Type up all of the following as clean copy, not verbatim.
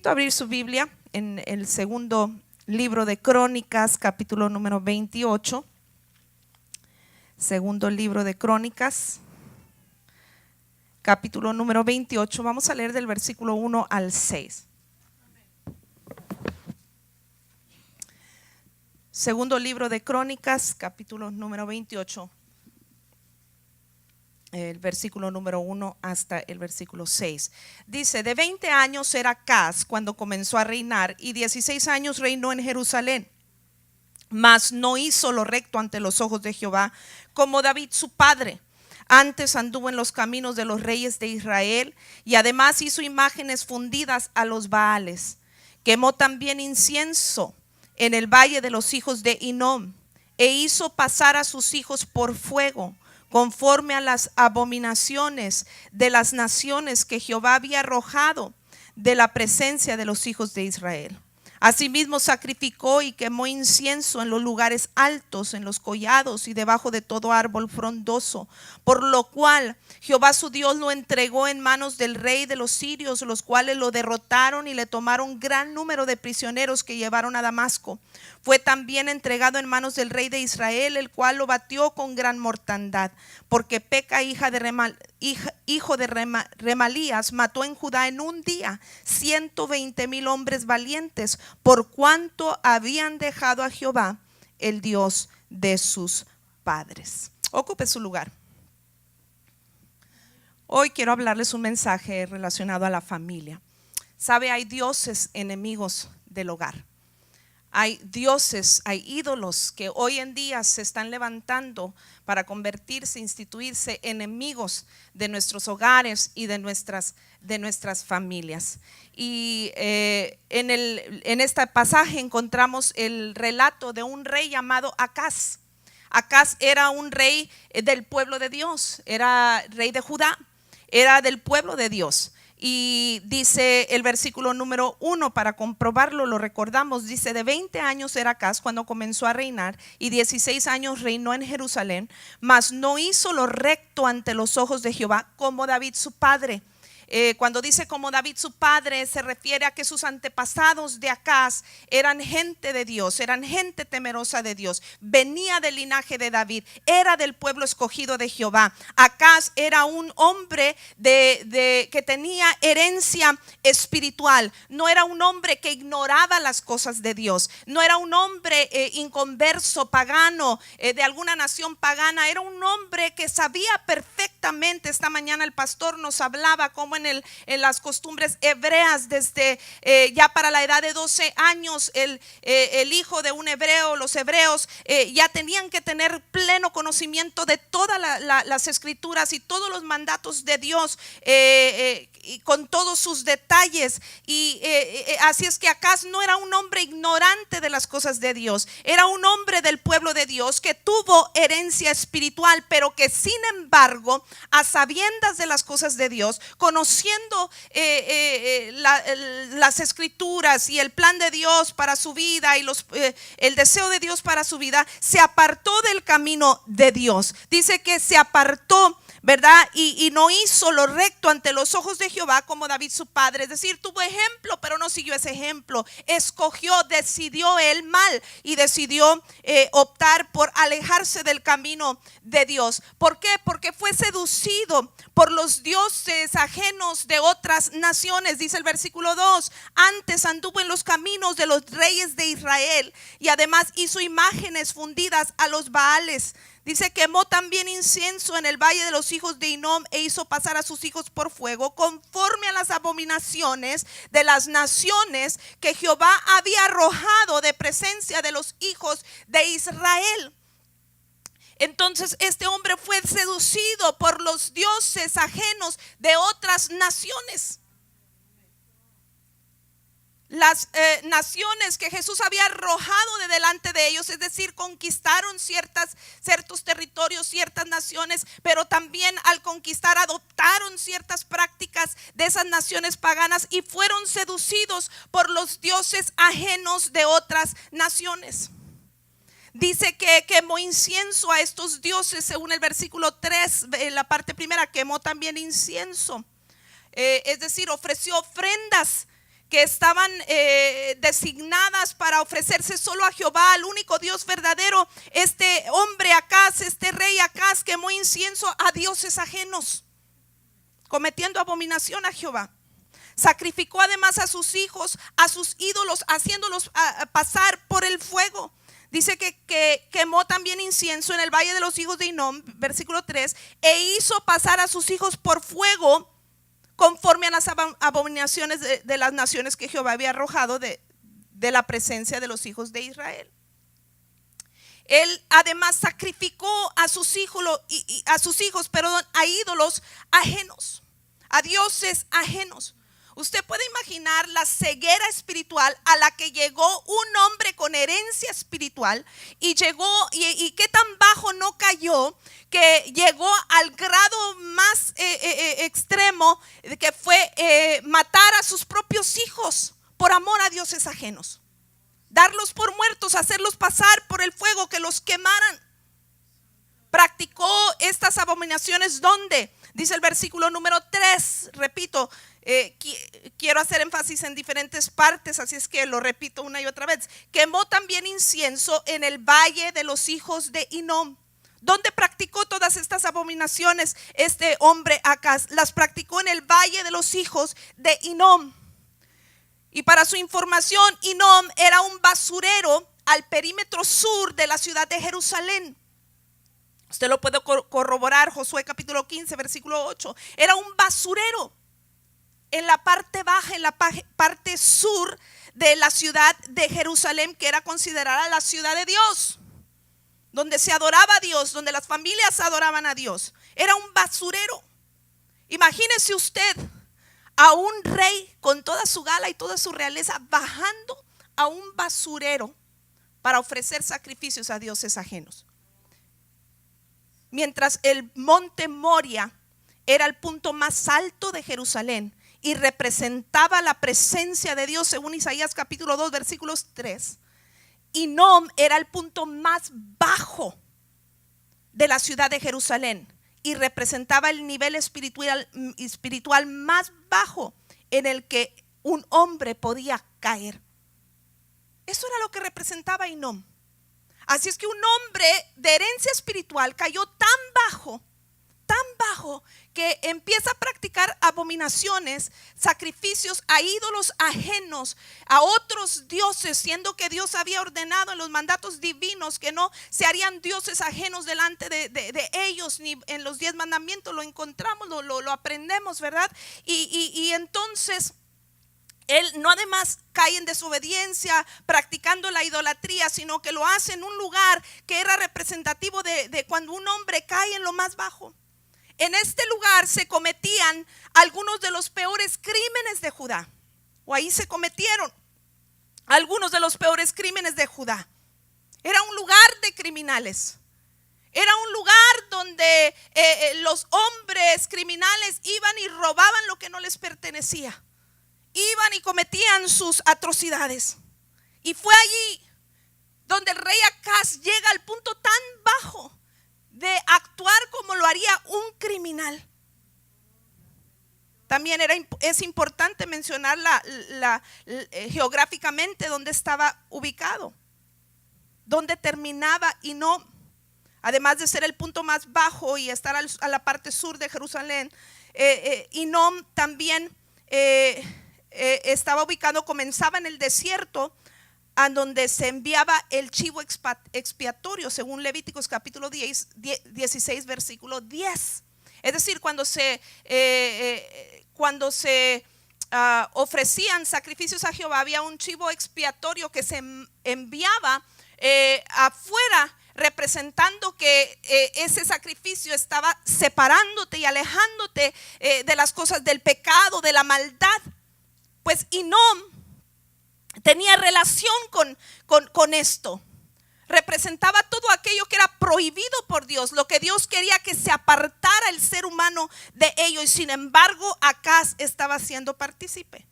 invito a abrir su Biblia en el segundo libro de Crónicas, capítulo número 28. Segundo libro de Crónicas, capítulo número 28. Vamos a leer del versículo 1 al 6. Segundo libro de Crónicas, capítulo número 28. El versículo número 1 hasta el versículo 6. Dice: de 20 años era Acaz cuando comenzó a reinar, y 16 años reinó en Jerusalén. Mas no hizo lo recto ante los ojos de Jehová, como David su padre. Antes anduvo en los caminos de los reyes de Israel, y además hizo imágenes fundidas a los Baales. Quemó también incienso en el valle de los hijos de Hinnom, e hizo pasar a sus hijos por fuego, conforme a las abominaciones de las naciones que Jehová había arrojado de la presencia de los hijos de Israel. Asimismo sacrificó y quemó incienso en los lugares altos, en los collados y debajo de todo árbol frondoso, por lo cual Jehová su Dios lo entregó en manos del rey de los sirios, los cuales lo derrotaron y le tomaron gran número de prisioneros que llevaron a Damasco. Fue también entregado en manos del rey de Israel, el cual lo batió con gran mortandad, porque Peca, hijo de Remalías, mató en Judá en un día 120,000 hombres valientes, por cuanto habían dejado a Jehová, el Dios de sus padres. Ocupe su lugar. Hoy quiero hablarles un mensaje relacionado a la familia. Sabe, hay dioses enemigos del hogar. Hay dioses, hay ídolos que hoy en día se están levantando para convertirse, instituirse enemigos de nuestros hogares y de nuestras familias. Y en este pasaje encontramos el relato de un rey llamado Acaz. Acaz era un rey del pueblo de Dios, era rey de Judá, era del pueblo de Dios. Y dice el versículo número 1, para comprobarlo, lo recordamos, dice: de 20 años era Acaz cuando comenzó a reinar, y 16 años reinó en Jerusalén, mas no hizo lo recto ante los ojos de Jehová, como David su padre. Cuando dice como David su padre, se refiere a que sus antepasados de Acaz eran gente de Dios, eran gente temerosa de Dios, venía del linaje de David, era del pueblo escogido de Jehová. Acaz era un hombre que tenía herencia espiritual, no era un hombre que ignoraba las cosas de Dios, no era un hombre inconverso, pagano, de alguna nación pagana, era un hombre que sabía perfectamente. Esta mañana el pastor nos hablaba cómo en las costumbres hebreas, desde ya para la edad de 12 años, el hijo de un hebreo, los hebreos ya tenían que tener pleno conocimiento de todas las escrituras y todos los mandatos de Dios, y con todos sus detalles. Y así es que Acaz no era un hombre ignorante de las cosas de Dios, era un hombre del pueblo de Dios que tuvo herencia espiritual, pero que sin embargo, a sabiendas de las cosas de Dios, conociendo las escrituras y el plan de Dios para su vida y el deseo de Dios para su vida, se apartó del camino de Dios. Dice que se apartó, ¿verdad? Y no hizo lo recto ante los ojos de Jehová, como David su padre. Es decir, tuvo ejemplo, pero no siguió ese ejemplo. Decidió él mal y decidió optar por alejarse del camino de Dios. ¿Por qué? Porque fue seducido por los dioses ajenos de otras naciones. Dice el versículo 2: antes anduvo en los caminos de los reyes de Israel, y además hizo imágenes fundidas a los Baales. Dice: quemó también incienso en el valle de los hijos de Hinnom, e hizo pasar a sus hijos por fuego, conforme a las abominaciones de las naciones que Jehová había arrojado de presencia de los hijos de Israel. Entonces este hombre fue seducido por los dioses ajenos de otras naciones. Las naciones que Jesús había arrojado de delante de ellos, es decir, conquistaron ciertos territorios, ciertas naciones, pero también al conquistar adoptaron ciertas prácticas de esas naciones paganas y fueron seducidos por los dioses ajenos de otras naciones. Dice que quemó incienso a estos dioses, según el versículo 3, en la parte primera, quemó también incienso. Es decir, ofreció ofrendas que estaban designadas para ofrecerse solo a Jehová, al único Dios verdadero, este hombre Acaz, este rey Acaz, quemó incienso a dioses ajenos, cometiendo abominación a Jehová. Sacrificó además a sus hijos, a sus ídolos, haciéndolos pasar por el fuego. Dice que quemó también incienso en el valle de los hijos de Hinnom, versículo 3, e hizo pasar a sus hijos por fuego, conforme a las abominaciones de las naciones que Jehová había arrojado de la presencia de los hijos de Israel. Él además sacrificó a sus hijos, a ídolos ajenos, a dioses ajenos. Usted puede imaginar la ceguera espiritual a la que llegó un hombre con herencia espiritual, y qué tan bajo no cayó, que llegó al grado más extremo, que fue matar a sus propios hijos por amor a dioses ajenos, darlos por muertos, hacerlos pasar por el fuego, que los quemaran. Practicó estas abominaciones ¿dónde? Dice el versículo número 3, repito, quiero hacer énfasis en diferentes partes, así es que lo repito una y otra vez. Quemó también incienso en el valle de los hijos de Hinnom. ¿Dónde practicó todas estas abominaciones este hombre Acaz? Las practicó en el valle de los hijos de Hinnom. Y para su información, Hinnom era un basurero al perímetro sur de la ciudad de Jerusalén. Usted lo puede corroborar, Josué capítulo 15, versículo 8. Era un basurero en la parte baja, en la parte sur de la ciudad de Jerusalén, que era considerada la ciudad de Dios, donde se adoraba a Dios, donde las familias adoraban a Dios. Era un basurero. Imagínese usted a un rey con toda su gala y toda su realeza bajando a un basurero para ofrecer sacrificios a dioses ajenos. Mientras el monte Moria era el punto más alto de Jerusalén y representaba la presencia de Dios, según Isaías capítulo 2 versículos 3, Hinnom era el punto más bajo de la ciudad de Jerusalén y representaba el nivel espiritual más bajo en el que un hombre podía caer. Eso era lo que representaba Hinnom. Así es que un hombre de herencia espiritual cayó tan bajo, que empieza a practicar abominaciones, sacrificios a ídolos ajenos, a otros dioses, siendo que Dios había ordenado en los mandatos divinos que no se harían dioses ajenos delante de ellos, ni en los 10 mandamientos lo encontramos, lo aprendemos, ¿verdad? Y entonces él no además cae en desobediencia practicando la idolatría, sino que lo hace en un lugar que era representativo de cuando un hombre cae en lo más bajo. En este lugar se cometían algunos de los peores crímenes de Judá, o ahí se cometieron algunos de los peores crímenes de Judá. Era un lugar de criminales. Era un lugar donde los hombres criminales iban y robaban lo que no les pertenecía. Iban y cometían sus atrocidades. Y fue allí donde el rey Acaz llega al punto tan bajo de actuar como lo haría un criminal. También es importante mencionar geográficamente dónde estaba ubicado, dónde terminaba Hinnom. Además de ser el punto más bajo y estar a la parte sur de Jerusalén, Hinnom también estaba ubicado, comenzaba en el desierto, a donde se enviaba el chivo expiatorio, según Levíticos capítulo 16 versículo 10. Es decir, cuando se ofrecían sacrificios a Jehová, había un chivo expiatorio que se enviaba afuera, representando que ese sacrificio estaba separándote y alejándote de las cosas del pecado, de la maldad. Pues Hinnom tenía relación con esto. Representaba todo aquello que era prohibido por Dios, lo que Dios quería que se apartara el ser humano de ello, y sin embargo Acaz estaba siendo partícipe.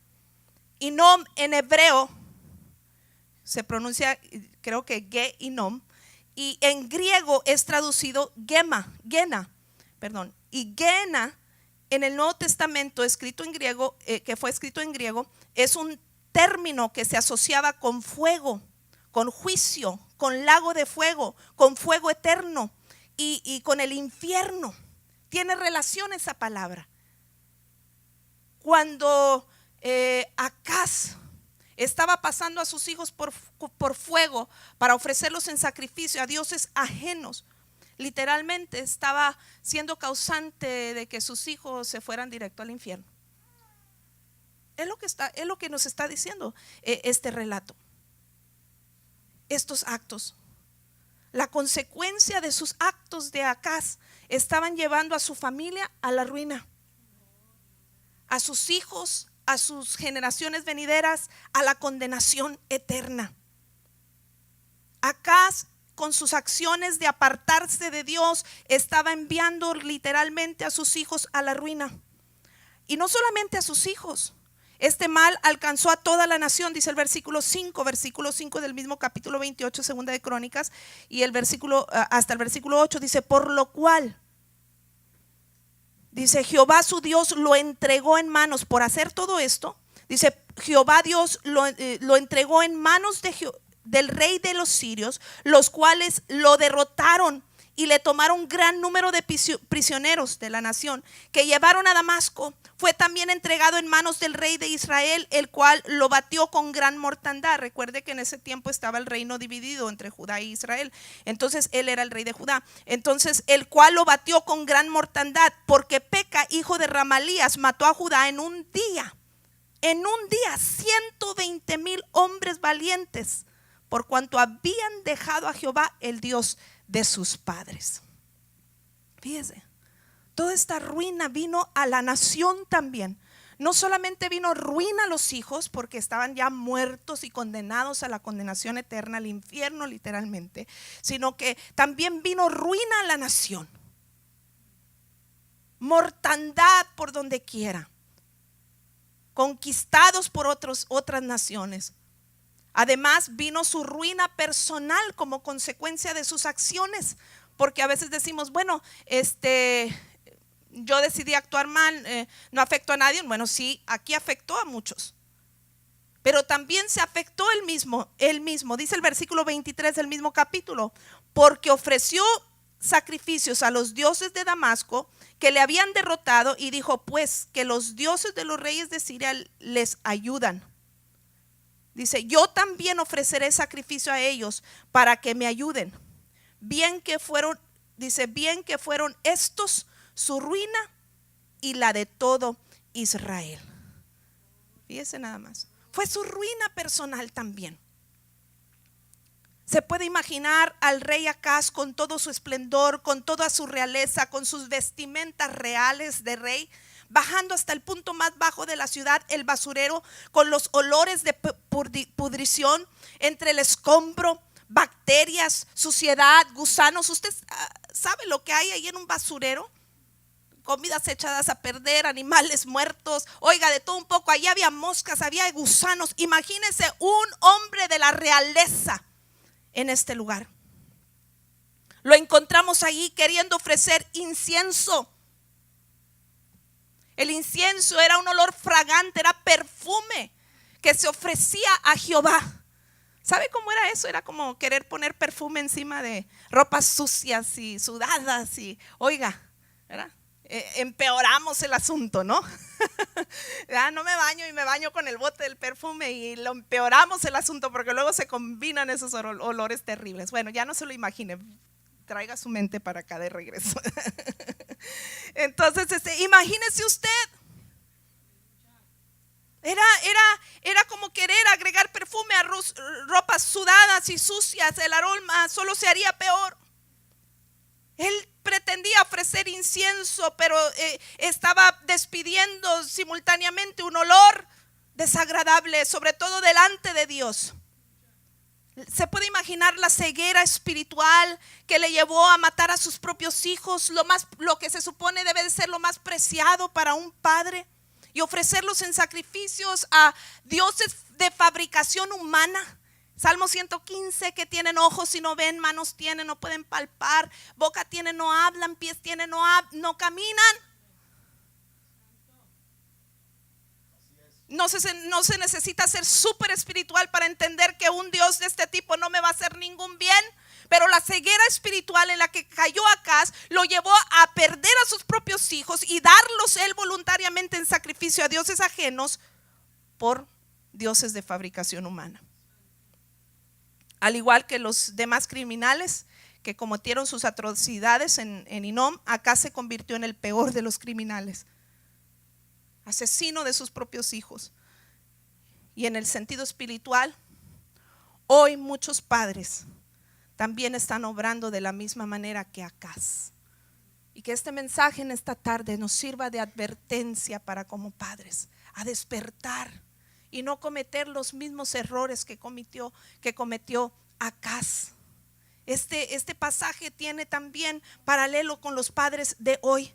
Hinnom en hebreo se pronuncia, creo que Ge-Hinnom, y en griego es traducido Gena. Y Gena en el Nuevo Testamento, escrito en griego, que fue escrito en griego, es un término que se asociaba con fuego, con juicio, con lago de fuego, con fuego eterno y con el infierno. Tiene relación esa palabra. Cuando Acaz estaba pasando a sus hijos por fuego para ofrecerlos en sacrificio a dioses ajenos, literalmente estaba siendo causante de que sus hijos se fueran directo al infierno. Es lo que nos está diciendo este relato. Estos actos, la consecuencia de sus actos de Acaz, estaban llevando a su familia a la ruina, a sus hijos, a sus generaciones venideras, a la condenación eterna. Acaz, con sus acciones de apartarse de Dios, estaba enviando literalmente a sus hijos a la ruina. Y no solamente a sus hijos. Este mal alcanzó a toda la nación, dice el versículo 5 del mismo capítulo 28, segunda de Crónicas, y el versículo hasta el versículo 8 dice: por lo cual, dice, Jehová su Dios lo entregó en manos, por hacer todo esto, dice, Jehová Dios lo entregó en manos del rey de los sirios, los cuales lo derrotaron y le tomaron gran número de prisioneros de la nación, que llevaron a Damasco. Fue también entregado en manos del rey de Israel, el cual lo batió con gran mortandad. Recuerde que en ese tiempo estaba el reino dividido entre Judá e Israel. Entonces él era el rey de Judá. Entonces el cual lo batió con gran mortandad, porque Peca, hijo de Ramalías, mató a Judá en un día. En un día 120,000 hombres valientes, por cuanto habían dejado a Jehová, el Dios de sus padres. Fíjese, toda esta ruina vino a la nación también. No solamente vino ruina a los hijos, porque estaban ya muertos y condenados a la condenación eterna, al infierno literalmente, sino que también vino ruina a la nación. Mortandad por donde quiera, conquistados por otras naciones. Además vino su ruina personal como consecuencia de sus acciones, porque a veces decimos, bueno, yo decidí actuar mal, no afectó a nadie. Bueno, sí, aquí afectó a muchos, pero también se afectó él mismo. Dice el versículo 23 del mismo capítulo: porque ofreció sacrificios a los dioses de Damasco, que le habían derrotado, y dijo, pues que los dioses de los reyes de Siria les ayudan. Dice, yo también ofreceré sacrificio a ellos para que me ayuden. Bien que fueron estos su ruina y la de todo Israel. Fíjese nada más. Fue su ruina personal también. Se puede imaginar al rey Acaz con todo su esplendor, con toda su realeza, con sus vestimentas reales de rey, bajando hasta el punto más bajo de la ciudad, el basurero, con los olores de pudrición, entre el escombro, bacterias, suciedad, gusanos. ¿Usted sabe lo que hay ahí en un basurero? Comidas echadas a perder, animales muertos, oiga, de todo un poco. Allí había moscas, había gusanos. Imagínense un hombre de la realeza en este lugar. Lo encontramos ahí queriendo ofrecer incienso. El incienso era un olor fragante, era perfume que se ofrecía a Jehová. ¿Sabe cómo era eso? Era como querer poner perfume encima de ropas sucias y sudadas y, oiga, ¿verdad? Empeoramos el asunto, ¿no? No me baño y me baño con el bote del perfume y lo empeoramos el asunto, porque luego se combinan esos olores terribles. Bueno, ya no se lo imagine, traiga su mente para acá de regreso. Entonces, imagínese usted, era como querer agregar perfume a ropas sudadas y sucias. El aroma solo se haría peor. Él pretendía ofrecer incienso, pero estaba despidiendo simultáneamente un olor desagradable, sobre todo delante de Dios. Se puede imaginar la ceguera espiritual que le llevó a matar a sus propios hijos, lo que se supone debe de ser lo más preciado para un padre, y ofrecerlos en sacrificios a dioses de fabricación humana. Salmo 115, que tienen ojos y no ven, manos tienen, no pueden palpar, boca tienen, no hablan, pies tienen, no caminan. No se necesita ser súper espiritual para entender que un Dios de este tipo no me va a hacer ningún bien. Pero la ceguera espiritual en la que cayó Acaz lo llevó a perder a sus propios hijos y darlos él voluntariamente en sacrificio a dioses ajenos por dioses de fabricación humana. Al igual que los demás criminales que cometieron sus atrocidades en Hinom, Acaz se convirtió en el peor de los criminales, asesino de sus propios hijos. Y en el sentido espiritual, hoy muchos padres también están obrando de la misma manera que Acaz. Y que este mensaje en esta tarde nos sirva de advertencia para como padres, a despertar y no cometer los mismos errores que cometió Acaz. Este pasaje tiene también paralelo con los padres de hoy.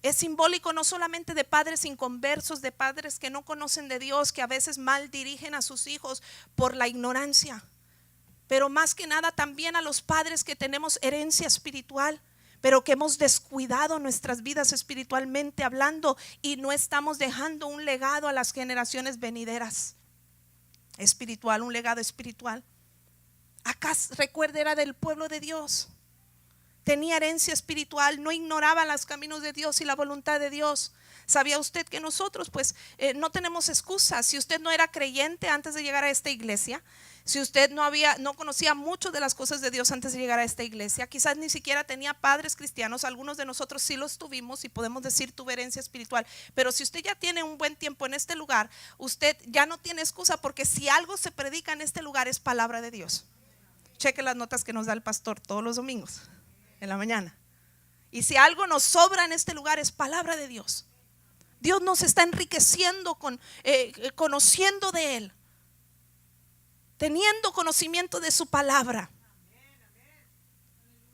Es simbólico no solamente de padres inconversos, de padres que no conocen de Dios, que a veces mal dirigen a sus hijos por la ignorancia, pero más que nada también a los padres que tenemos herencia espiritual, pero que hemos descuidado nuestras vidas espiritualmente hablando y no estamos dejando un legado a las generaciones venideras espiritual, un legado espiritual. Acaz, recuerda, era del pueblo de Dios, tenía herencia espiritual, no ignoraba los caminos de Dios y la voluntad de Dios. ¿Sabía usted que nosotros no tenemos excusas? Si usted no era creyente antes de llegar a esta iglesia, si usted no conocía mucho de las cosas de Dios antes de llegar a esta iglesia, quizás ni siquiera tenía padres cristianos, algunos de nosotros sí los tuvimos y podemos decir tuve herencia espiritual, pero si usted ya tiene un buen tiempo en este lugar, usted ya no tiene excusa, porque si algo se predica en este lugar es palabra de Dios. Cheque las notas que nos da el pastor todos los domingos en la mañana. Y si algo nos sobra en este lugar es palabra de Dios. Dios nos está enriqueciendo conociendo de Él, teniendo conocimiento de su palabra.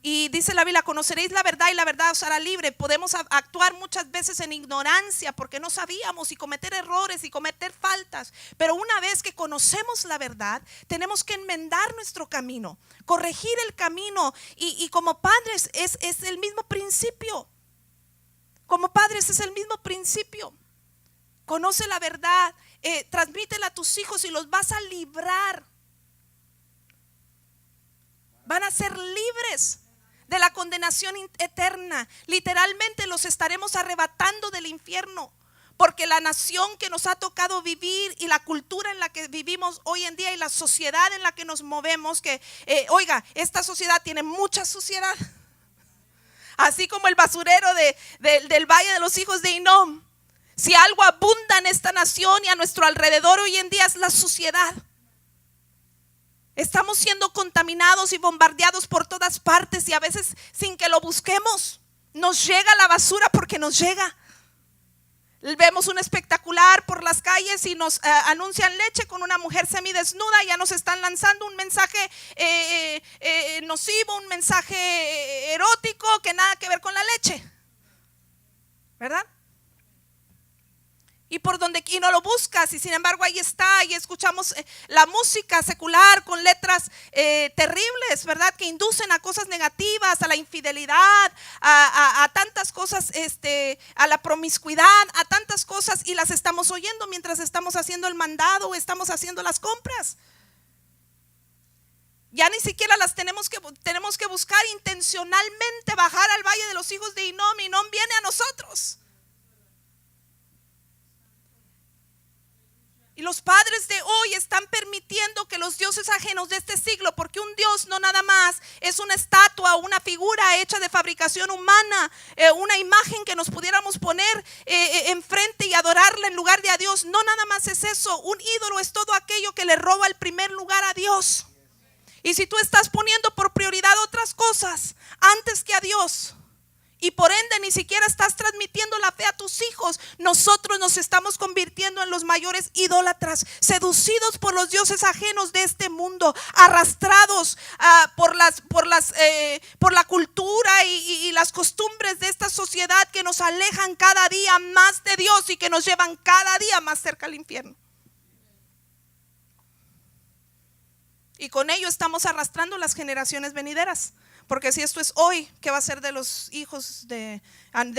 Y dice la Biblia: conoceréis la verdad y la verdad os hará libre. Podemos actuar muchas veces en ignorancia porque no sabíamos, y cometer errores y cometer faltas. Pero una vez que conocemos la verdad, tenemos que enmendar nuestro camino, corregir el camino. Y como padres es el mismo principio. Como padres es el mismo principio. Conoce la verdad, transmítela a tus hijos y los vas a librar. Van a ser libres de la condenación eterna. Literalmente los estaremos arrebatando del infierno, porque la nación que nos ha tocado vivir y la cultura en la que vivimos hoy en día y la sociedad en la que nos movemos, esta sociedad tiene mucha suciedad, así como el basurero del Valle de los Hijos de Hinom. Si algo abunda en esta nación y a nuestro alrededor hoy en día es la suciedad. Estamos siendo contaminados y bombardeados por todas partes, y a veces sin que lo busquemos nos llega la basura, porque nos llega. Vemos un espectacular por las calles y nos anuncian leche con una mujer semidesnuda. Ya nos están lanzando un mensaje nocivo, un mensaje erótico que nada que ver con la leche, ¿verdad? Y por donde y no lo buscas, y sin embargo ahí está, y escuchamos la música secular con letras terribles, ¿verdad? Que inducen a cosas negativas, a la infidelidad, a tantas cosas, a la promiscuidad, a tantas cosas, y las estamos oyendo mientras estamos haciendo el mandado o estamos haciendo las compras. Ya ni siquiera las tenemos que buscar intencionalmente, bajar al Valle de los Hijos de Hinom. Hinom viene a nosotros. Y los padres de hoy están permitiendo que los dioses ajenos de este siglo, porque un Dios no nada más es una estatua o una figura hecha de fabricación humana, una imagen que nos pudiéramos poner enfrente y adorarla en lugar de a Dios. No nada más es eso. Un ídolo es todo aquello que le roba el primer lugar a Dios. Y si tú estás poniendo por prioridad otras cosas antes que a Dios, y por ende ni siquiera estás transmitiendo la fe a tus hijos, nosotros nos estamos convirtiendo en los mayores idólatras, seducidos por los dioses ajenos de este mundo, arrastrados por la cultura y las costumbres de esta sociedad, que nos alejan cada día más de Dios y que nos llevan cada día más cerca al infierno. Y con ello estamos arrastrando las generaciones venideras, Porque si esto es hoy, ¿qué va a ser de los hijos de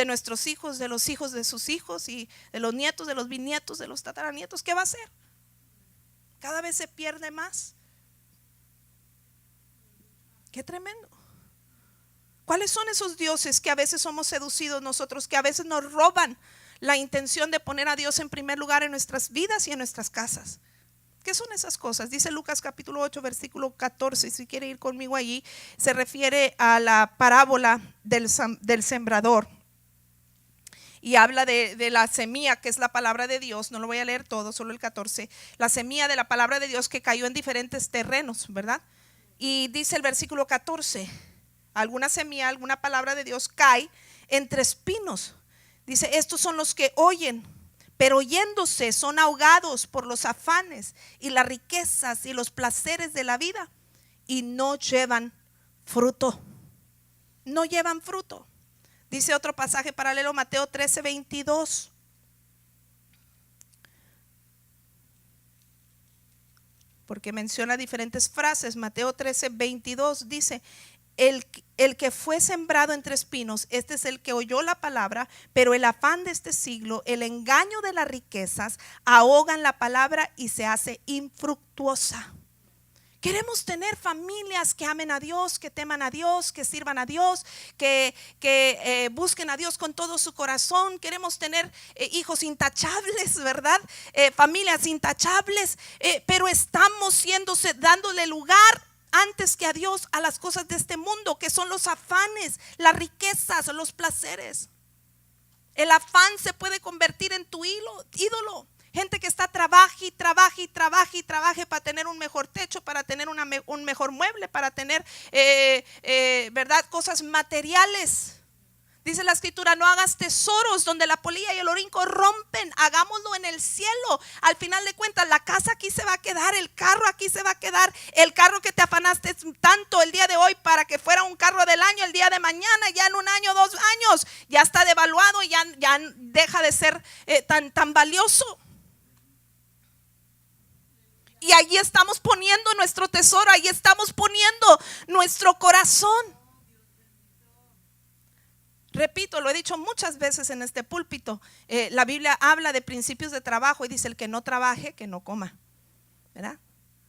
nuestros hijos, de los hijos de sus hijos y de los nietos, de los bisnietos, de los tataranietos? ¿Qué va a ser? Cada vez se pierde más. Qué tremendo. ¿Cuáles son esos dioses que a veces somos seducidos nosotros, que a veces nos roban la intención de poner a Dios en primer lugar en nuestras vidas y en nuestras casas? ¿Qué son esas cosas? Dice Lucas capítulo 8 versículo 14, si quiere ir conmigo allí, se refiere a la parábola del sembrador y habla de la semilla, que es la palabra de Dios. No lo voy a leer todo, solo el 14. La semilla de la palabra de Dios que cayó en diferentes terrenos, ¿verdad? Y dice el versículo 14, alguna semilla, alguna palabra de Dios cae entre espinos. Dice, estos son los que oyen, pero oyéndose son ahogados por los afanes y las riquezas y los placeres de la vida, y no llevan fruto. No llevan fruto. Dice otro pasaje paralelo, Mateo 13:22. Porque menciona diferentes frases. Mateo 13:22 dice, el que fue sembrado entre espinos, este es el que oyó la palabra, pero el afán de este siglo, el engaño de las riquezas, ahogan la palabra y se hace infructuosa. Queremos tener familias que amen a Dios, que teman a Dios, que sirvan a Dios, que busquen a Dios con todo su corazón. Queremos tener hijos intachables, ¿verdad? Familias intachables, pero estamos dándole lugar antes que a Dios a las cosas de este mundo, que son los afanes, las riquezas, los placeres. El afán se puede convertir en tu ídolo. Gente que está trabaje para tener un mejor techo, para tener un mejor mueble, para tener verdad, cosas materiales. Dice la escritura, no hagas tesoros donde la polilla y el orín corrompen, hagámoslo en el cielo. Al final de cuentas, la casa aquí se va a quedar, el carro aquí se va a quedar. El carro que te afanaste tanto el día de hoy para que fuera un carro del año, el día de mañana, ya en un año, 2 años, ya está devaluado, ya deja de ser tan valioso. Y allí estamos poniendo nuestro tesoro, allí estamos poniendo nuestro corazón. Repito, lo he dicho muchas veces en este púlpito, la Biblia habla de principios de trabajo y dice, el que no trabaje, que no coma, ¿verdad?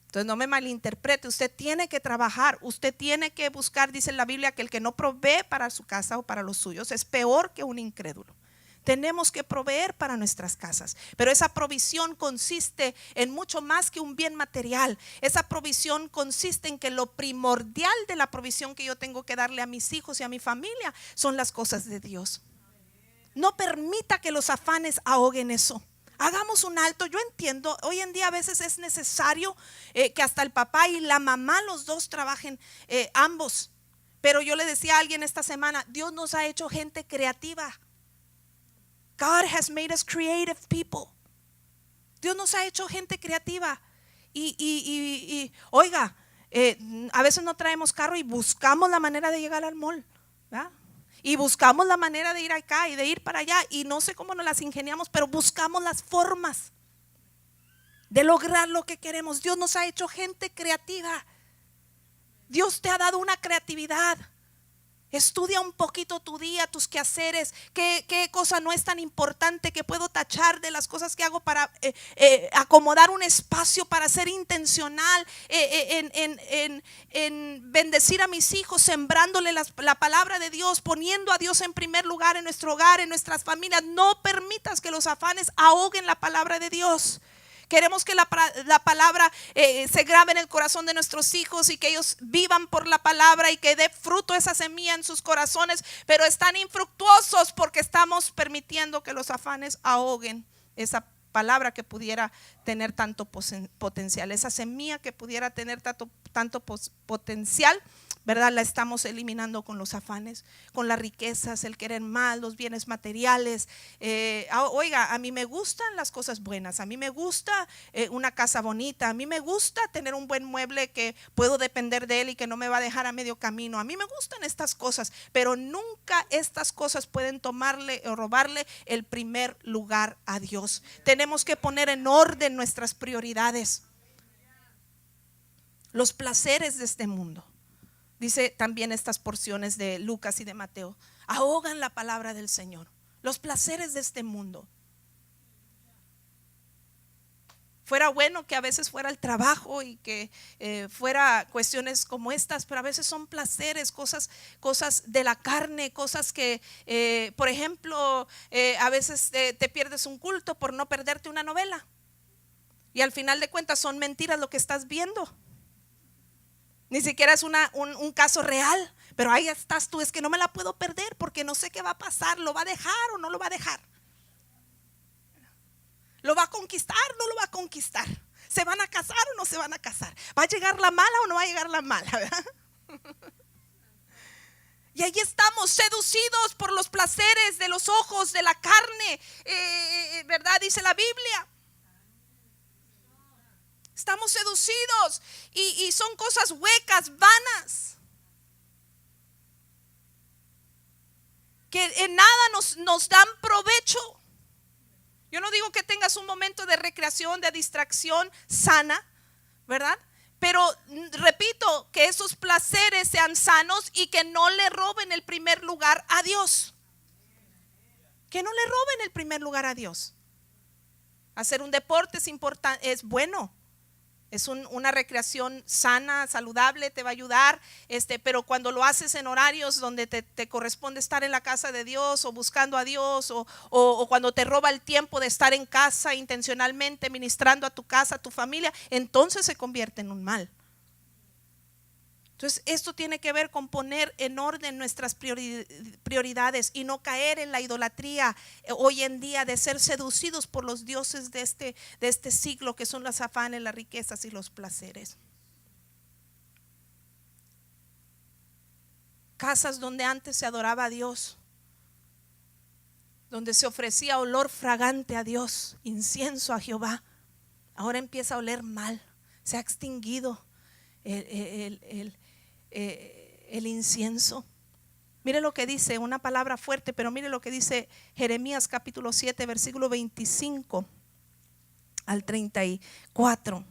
Entonces no me malinterprete, usted tiene que trabajar, usted tiene que buscar. Dice la Biblia que el que no provee para su casa o para los suyos es peor que un incrédulo. Tenemos que proveer para nuestras casas, pero esa provisión consiste en mucho más que un bien material. Esa provisión consiste en que lo primordial de la provisión que yo tengo que darle a mis hijos y a mi familia son las cosas de Dios. No permita que los afanes ahoguen eso. Hagamos un alto. Yo entiendo, hoy en día a veces es necesario que hasta el papá y la mamá, los dos trabajen, ambos. Pero yo le decía a alguien esta semana, Dios nos ha hecho gente creativa. God has made us creative people. Dios nos ha hecho gente creativa. Y oiga, a veces no traemos carro y buscamos la manera de llegar al mall, ¿verdad? Y buscamos la manera de ir acá y de ir para allá. Y no sé cómo nos las ingeniamos, pero buscamos las formas de lograr lo que queremos. Dios nos ha hecho gente creativa. Dios te ha dado una creatividad. Estudia un poquito tu día, tus quehaceres, qué cosa no es tan importante que puedo tachar de las cosas que hago para acomodar un espacio, para ser intencional en bendecir a mis hijos, sembrándole la palabra de Dios, poniendo a Dios en primer lugar en nuestro hogar, en nuestras familias. No permitas que los afanes ahoguen la palabra de Dios. Queremos que la palabra se grabe en el corazón de nuestros hijos y que ellos vivan por la palabra y que dé fruto esa semilla en sus corazones, pero están infructuosos porque estamos permitiendo que los afanes ahoguen esa palabra que pudiera tener tanto potencial, esa semilla que pudiera tener tanto potencial, ¿verdad? La estamos eliminando con los afanes, con las riquezas, el querer más, los bienes materiales. Oiga, a mí me gustan las cosas buenas, a mí me gusta una casa bonita, a mí me gusta tener un buen mueble que puedo depender de él y que no me va a dejar a medio camino. A mí me gustan estas cosas, pero nunca estas cosas pueden tomarle o robarle el primer lugar a Dios. Tenemos que poner en orden nuestras prioridades. Los placeres de este mundo. Dice también estas porciones de Lucas y de Mateo, ahogan la palabra del Señor, los placeres de este mundo. Fuera bueno que a veces fuera el trabajo y que fuera cuestiones como estas, pero a veces son placeres, cosas de la carne, cosas que, por ejemplo, a veces te pierdes un culto por no perderte una novela. Y al final de cuentas son mentiras lo que estás viendo. Ni siquiera es un caso real, pero ahí estás tú, es que no me la puedo perder porque no sé qué va a pasar, ¿lo va a dejar o no lo va a dejar? ¿Lo va a conquistar o no lo va a conquistar? ¿Se van a casar o no se van a casar? ¿Va a llegar la mala o no va a llegar la mala? ¿Verdad? Y ahí estamos seducidos por los placeres de los ojos, de la carne, ¿verdad? Dice la Biblia. Estamos seducidos y son cosas huecas, vanas, que en nada nos dan provecho. Yo no digo que tengas un momento de recreación, de distracción sana, ¿verdad? Pero repito, que esos placeres sean sanos y que no le roben el primer lugar a Dios. Que no le roben el primer lugar a Dios. Hacer un deporte es importante, es bueno. Es una recreación sana, saludable, te va a ayudar, pero cuando lo haces en horarios donde te corresponde estar en la casa de Dios o buscando a Dios o cuando te roba el tiempo de estar en casa intencionalmente ministrando a tu casa, a tu familia, entonces se convierte en un mal. Entonces esto tiene que ver con poner en orden nuestras prioridades y no caer en la idolatría hoy en día de ser seducidos por los dioses de este siglo, que son los afanes, las riquezas y los placeres. Casas donde antes se adoraba a Dios, donde se ofrecía olor fragante a Dios, incienso a Jehová, ahora empieza a oler mal. Se ha extinguido el incienso. Mire lo que dice, una palabra fuerte, pero mire lo que dice Jeremías capítulo 7 versículo 25 al 34.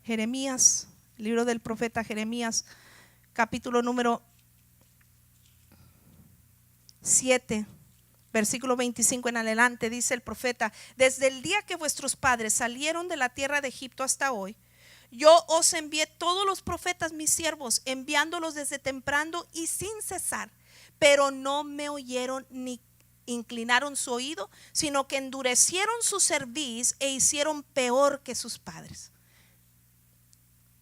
Jeremías, libro del profeta Jeremías, capítulo número 7 versículo 25 en adelante. Dice el profeta: desde el día que vuestros padres salieron de la tierra de Egipto hasta hoy, yo os envié todos los profetas, mis siervos, enviándolos desde temprano y sin cesar, pero no me oyeron ni inclinaron su oído, sino que endurecieron su cerviz e hicieron peor que sus padres.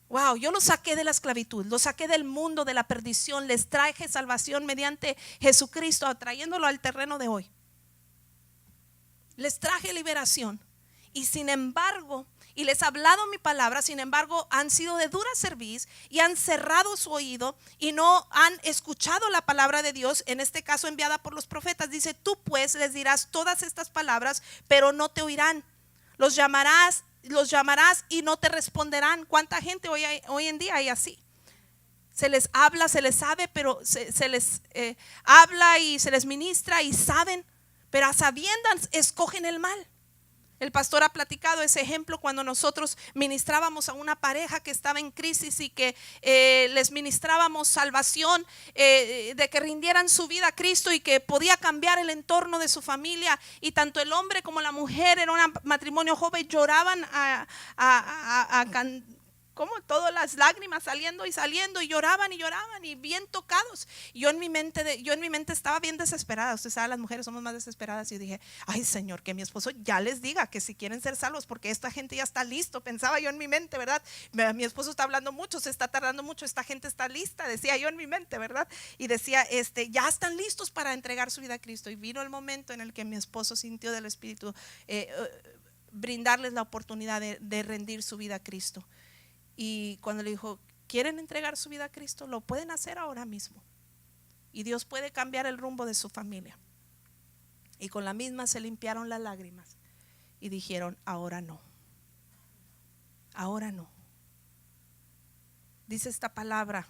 Wow, yo los saqué de la esclavitud, los saqué del mundo de la perdición, les traje salvación mediante Jesucristo, atrayéndolo al terreno de hoy. Les traje liberación y sin embargo, y les he hablado mi palabra, sin embargo han sido de dura cerviz y han cerrado su oído y no han escuchado la palabra de Dios, en este caso enviada por los profetas. Dice: tú pues les dirás todas estas palabras, pero no te oirán. Los llamarás y no te responderán. ¿Cuánta gente hoy en día hay así? Se les habla, se les sabe, pero se les habla y se les ministra y saben, pero a sabiendas escogen el mal. El pastor ha platicado ese ejemplo cuando nosotros ministrábamos a una pareja que estaba en crisis y que les ministrábamos salvación, de que rindieran su vida a Cristo y que podía cambiar el entorno de su familia, y tanto el hombre como la mujer, era un matrimonio joven, lloraban como todas las lágrimas saliendo y lloraban y bien tocados. Y yo en mi mente estaba bien desesperada. Usted sabe, las mujeres somos más desesperadas. Y dije: ay, Señor, que mi esposo ya les diga que si quieren ser salvos, porque esta gente ya está listo. Pensaba yo en mi mente, ¿verdad? Mi esposo está hablando mucho, se está tardando mucho, esta gente está lista, decía yo en mi mente, ¿verdad? Y decía, ya están listos para entregar su vida a Cristo. Y vino el momento en el que mi esposo sintió del Espíritu brindarles la oportunidad de rendir su vida a Cristo. Y cuando le dijo: ¿quieren entregar su vida a Cristo? Lo pueden hacer ahora mismo. Y Dios puede cambiar el rumbo de su familia. Y con la misma se limpiaron las lágrimas y dijeron: ahora no. Ahora no. Dice esta palabra: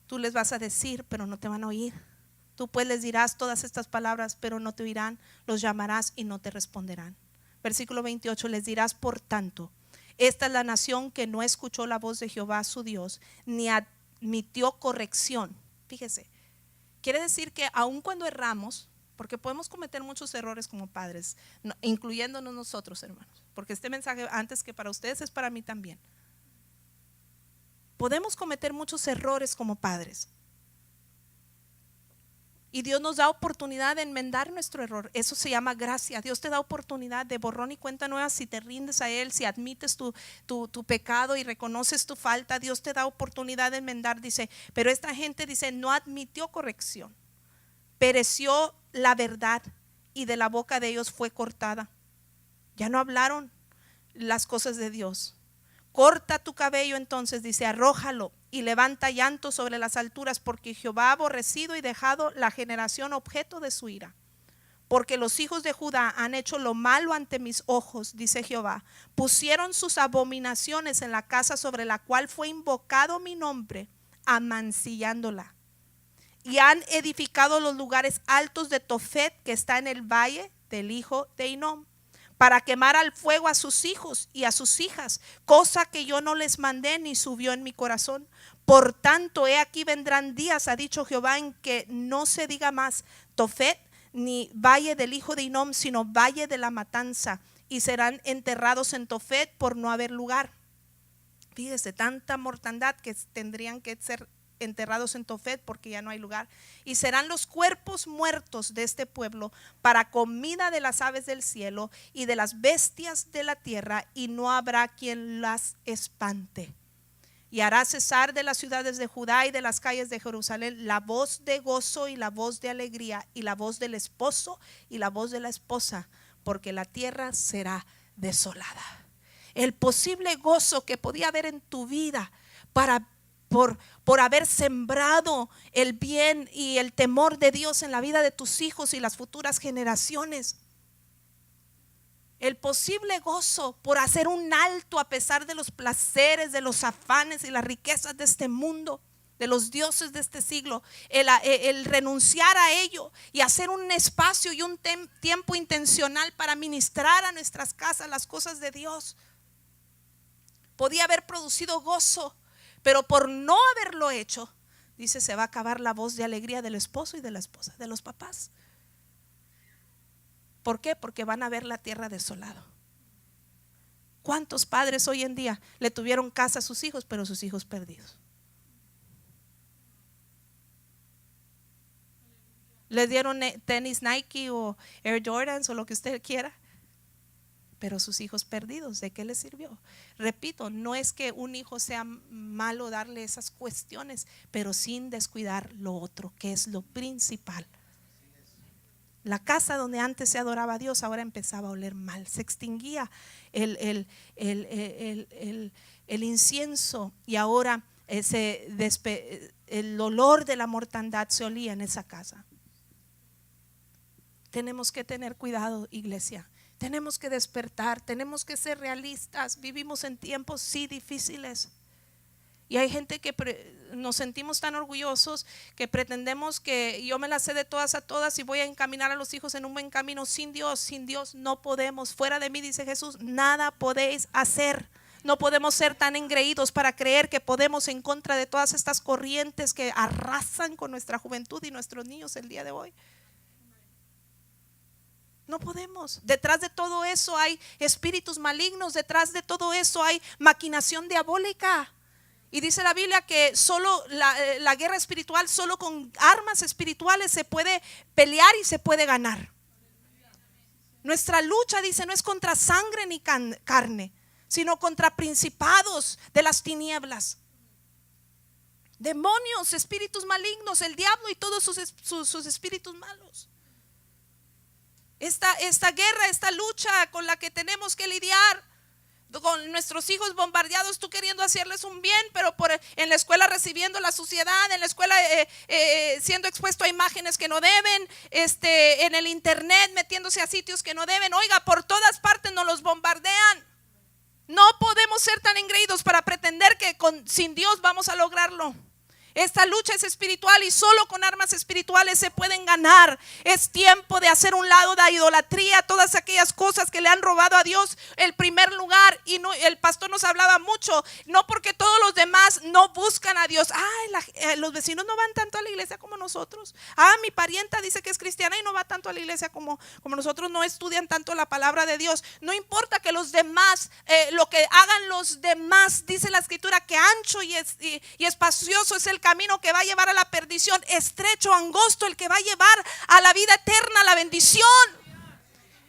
tú les vas a decir, pero no te van a oír. Tú pues les dirás todas estas palabras, pero no te oirán. Los llamarás y no te responderán. Versículo 28: les dirás, por tanto, Esta es la nación que no escuchó la voz de Jehová su Dios, ni admitió corrección. Fíjese, quiere decir que aun cuando erramos, porque podemos cometer muchos errores como padres, incluyéndonos nosotros, hermanos, porque este mensaje antes que para ustedes es para mí también. Podemos cometer muchos errores como padres. Y Dios nos da oportunidad de enmendar nuestro error. Eso se llama gracia. Dios te da oportunidad de borrón y cuenta nueva si te rindes a Él, si admites tu pecado y reconoces tu falta. Dios te da oportunidad de enmendar. Dice, pero esta gente dice, no admitió corrección. Pereció la verdad y de la boca de ellos fue cortada. Ya no hablaron las cosas de Dios. Corta tu cabello entonces, dice, arrójalo y levanta llanto sobre las alturas, porque Jehová ha aborrecido y dejado la generación objeto de su ira. Porque los hijos de Judá han hecho lo malo ante mis ojos, dice Jehová. Pusieron sus abominaciones en la casa sobre la cual fue invocado mi nombre, amancillándola. Y han edificado los lugares altos de Tofet, que está en el valle del hijo de Hinnom, para quemar al fuego a sus hijos y a sus hijas, cosa que yo no les mandé ni subió en mi corazón. Por tanto, he aquí vendrán días, ha dicho Jehová, en que no se diga más Tofet ni valle del hijo de Hinnom, sino valle de la matanza, y serán enterrados en Tofet por no haber lugar. Fíjese, tanta mortandad que tendrían que ser enterrados en Tofet porque ya no hay lugar. Y serán los cuerpos muertos de este pueblo para comida de las aves del cielo y de las bestias de la tierra, y no habrá quien las espante. Y hará cesar de las ciudades de Judá y de las calles de Jerusalén la voz de gozo y la voz de alegría, y la voz del esposo y la voz de la esposa, porque la tierra será desolada. El posible gozo que podía haber en tu vida por haber sembrado el bien y el temor de Dios en la vida de tus hijos y las futuras generaciones. El posible gozo por hacer un alto a pesar de los placeres, de los afanes y las riquezas de este mundo, de los dioses de este siglo. El renunciar a ello y hacer un espacio y un tiempo intencional para ministrar a nuestras casas las cosas de Dios. Podía haber producido gozo, pero por no haberlo hecho, dice, se va a acabar la voz de alegría del esposo y de la esposa, de los papás. ¿Por qué? Porque van a ver la tierra desolada. ¿Cuántos padres hoy en día le tuvieron casa a sus hijos, pero sus hijos perdidos? Le dieron tenis Nike o Air Jordans o lo que usted quiera, pero sus hijos perdidos. ¿De qué les sirvió? Repito, no es que un hijo sea malo darle esas cuestiones, pero sin descuidar lo otro, que es lo principal. La casa donde antes se adoraba a Dios ahora empezaba a oler mal. Se extinguía el incienso, y ahora el olor de la mortandad se olía en esa casa. Tenemos que tener cuidado, iglesia. Tenemos que despertar, tenemos que ser realistas. Vivimos en tiempos sí difíciles. Y hay gente que nos sentimos tan orgullosos que pretendemos que yo me las sé de todas a todas y voy a encaminar a los hijos en un buen camino. Sin Dios no podemos. Fuera de mí, dice Jesús, nada podéis hacer. No podemos ser tan engreídos para creer que podemos en contra de todas estas corrientes que arrasan con nuestra juventud y nuestros niños el día de hoy. No podemos. Detrás de todo eso hay espíritus malignos. Detrás de todo eso hay maquinación diabólica. Y dice la Biblia que solo la guerra espiritual, solo con armas espirituales se puede pelear y se puede ganar. Nuestra lucha, dice, no es contra sangre ni carne, sino contra principados de las tinieblas, demonios, espíritus malignos, el diablo y todos sus espíritus malos. Esta guerra, esta lucha con la que tenemos que lidiar, con nuestros hijos bombardeados, tú queriendo hacerles un bien, pero en la escuela recibiendo la suciedad, en la escuela siendo expuesto a imágenes que no deben, en el internet metiéndose a sitios que no deben. Oiga, por todas partes nos los bombardean. No podemos ser tan engreídos para pretender que sin Dios vamos a lograrlo. Esta lucha es espiritual y solo con armas espirituales se pueden ganar. Es tiempo de hacer un lado de la idolatría, todas aquellas cosas que le han robado a Dios el primer lugar. Y no, el pastor nos hablaba mucho, no porque todos los demás no buscan a Dios. Los vecinos no van tanto a la iglesia como nosotros. Mi parienta dice que es cristiana y no va tanto a la iglesia como nosotros, no estudian tanto la palabra de Dios. No importa que los demás, lo que hagan los demás, dice la escritura que ancho y espacioso es el camino que va a llevar a la perdición, estrecho, angosto el que va a llevar a la vida eterna, a la bendición.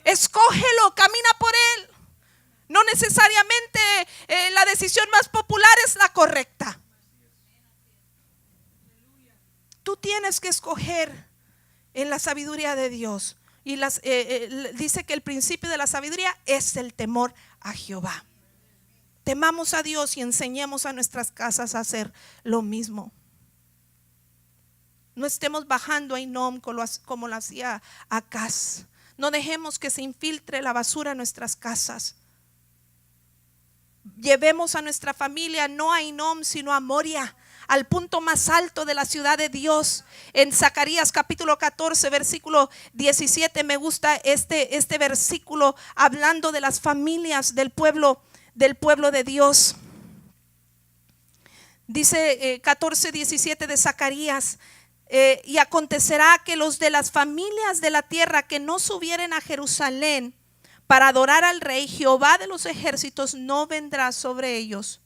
Escógelo, camina por él. No necesariamente la decisión más popular es la correcta. Tú tienes que escoger en la sabiduría de Dios. Y dice que el principio de la sabiduría es el temor a Jehová. Temamos a Dios y enseñemos a nuestras casas a hacer lo mismo. No estemos bajando a Hinnom como lo hacía Acaz. No dejemos que se infiltre la basura en nuestras casas. Llevemos a nuestra familia no a Hinnom sino a Moria, al punto más alto de la ciudad de Dios. En Zacarías capítulo 14 versículo 17 me gusta este versículo hablando de las familias del pueblo de Dios. Dice 14:17 de Zacarías: y acontecerá que los de las familias de la tierra que no subieren a Jerusalén para adorar al rey Jehová de los ejércitos, no vendrá sobre ellos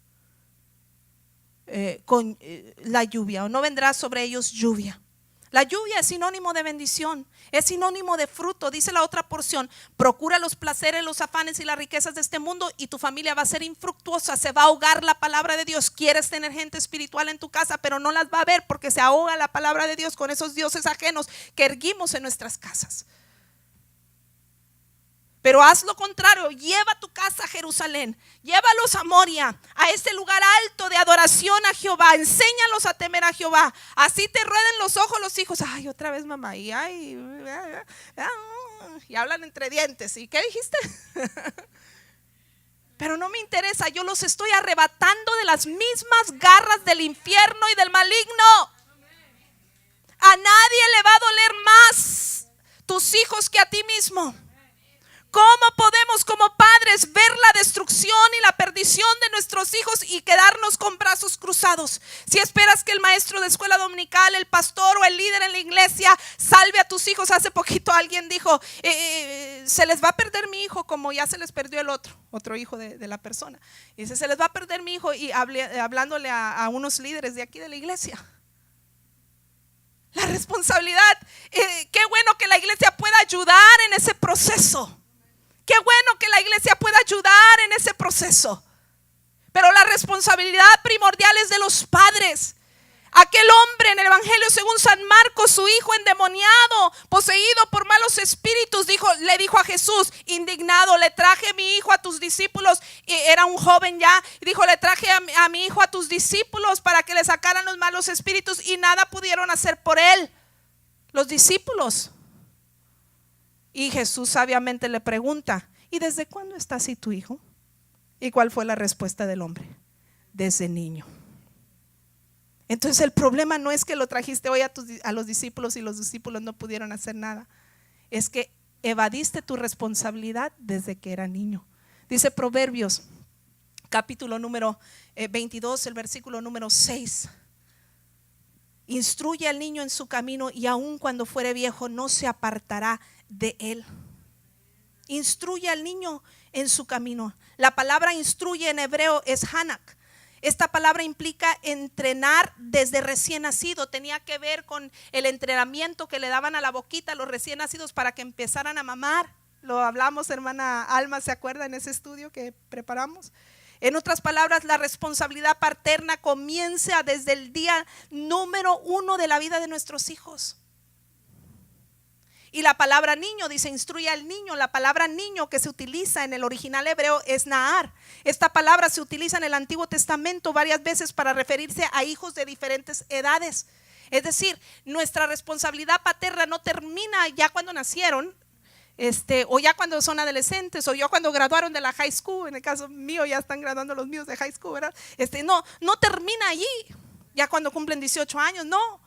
con la lluvia, o no vendrá sobre ellos lluvia. La lluvia es sinónimo de bendición, es sinónimo de fruto. Dice la otra porción: procura los placeres, los afanes y las riquezas de este mundo y tu familia va a ser infructuosa, se va a ahogar la palabra de Dios. Quieres tener gente espiritual en tu casa, pero no las va a ver porque se ahoga la palabra de Dios con esos dioses ajenos que erguimos en nuestras casas. Pero haz lo contrario, lleva tu casa a Jerusalén, llévalos a Moria, a este lugar alto de adoración a Jehová. Enséñalos a temer a Jehová. Así te rueden los ojos los hijos. Ay, otra vez mamá, y hablan entre dientes. ¿Y qué dijiste? Pero no me interesa, yo los estoy arrebatando de las mismas garras del infierno y del maligno. A nadie le va a doler más tus hijos que a ti mismo. ¿Cómo podemos como padres ver la destrucción y la perdición de nuestros hijos y quedarnos con brazos cruzados? Si esperas que el maestro de escuela dominical, el pastor o el líder en la iglesia salve a tus hijos. Hace poquito alguien dijo, se les va a perder mi hijo como ya se les perdió el otro hijo de la persona. Y dice, se les va a perder mi hijo, y hablándole a unos líderes de aquí de la iglesia. La responsabilidad, qué bueno que la iglesia pueda ayudar en ese proceso. Qué bueno que la iglesia pueda ayudar en ese proceso. Pero la responsabilidad primordial es de los padres. Aquel hombre en el evangelio según San Marcos, su hijo endemoniado, poseído por malos espíritus, le dijo a Jesús, indignado: le traje a mi hijo a tus discípulos. Y era un joven ya, y dijo: le traje a mi hijo a tus discípulos para que le sacaran los malos espíritus, y nada pudieron hacer por él los discípulos. Y Jesús sabiamente le pregunta: ¿y desde cuándo está así tu hijo? ¿Y cuál fue la respuesta del hombre? Desde niño. Entonces el problema no es que lo trajiste hoy a los discípulos y los discípulos no pudieron hacer nada. Es que evadiste tu responsabilidad desde que era niño. Dice Proverbios capítulo número 22, el versículo número 6. Instruye al niño en su camino y aun cuando fuere viejo no se apartará de él. Instruye al niño en su camino. La palabra instruye en hebreo es hanak. Esta palabra implica entrenar desde recién nacido. Tenía que ver con el entrenamiento que le daban a la boquita a los recién nacidos para que empezaran a mamar. Lo hablamos, hermana Alma, ¿se acuerda en ese estudio que preparamos? En otras palabras, la responsabilidad paterna comienza desde el día número 1 de la vida de nuestros hijos. Y la palabra niño, dice, instruye al niño. La palabra niño que se utiliza en el original hebreo es Nahar. Esta palabra se utiliza en el Antiguo Testamento varias veces para referirse a hijos de diferentes edades. Es decir, nuestra responsabilidad paterna no termina ya cuando nacieron, o ya cuando son adolescentes, o ya cuando graduaron de la high school. En el caso mío ya están graduando los míos de high school, ¿verdad? No termina allí. ya cuando cumplen 18 años, no,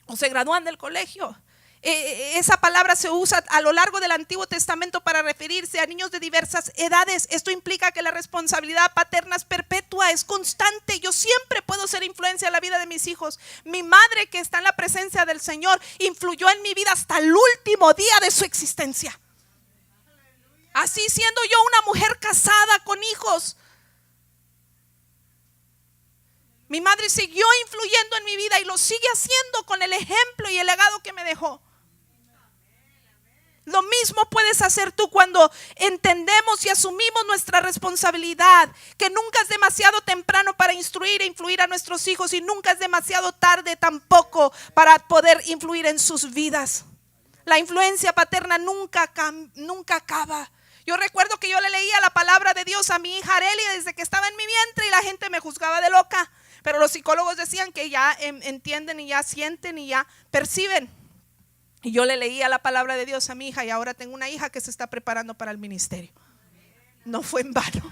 o se gradúan del colegio. Esa palabra se usa a lo largo del Antiguo Testamento para referirse a niños de diversas edades. Esto implica que la responsabilidad paterna es perpetua, es constante. Yo siempre puedo ser influencia en la vida de mis hijos. Mi madre, que está en la presencia del Señor, influyó en mi vida hasta el último día de su existencia. Así siendo yo una mujer casada con hijos, mi madre siguió influyendo en mi vida y lo sigue haciendo con el ejemplo y el legado que me dejó. Lo mismo puedes hacer tú cuando entendemos y asumimos nuestra responsabilidad, que nunca es demasiado temprano para instruir e influir a nuestros hijos y nunca es demasiado tarde tampoco para poder influir en sus vidas. La influencia paterna nunca acaba. Yo recuerdo que yo le leía la palabra de Dios a mi hija Arelia desde que estaba en mi vientre y la gente me juzgaba de loca, pero los psicólogos decían que ya entienden y ya sienten y ya perciben. Y yo le leía la palabra de Dios a mi hija y ahora tengo una hija que se está preparando para el ministerio. No fue en vano.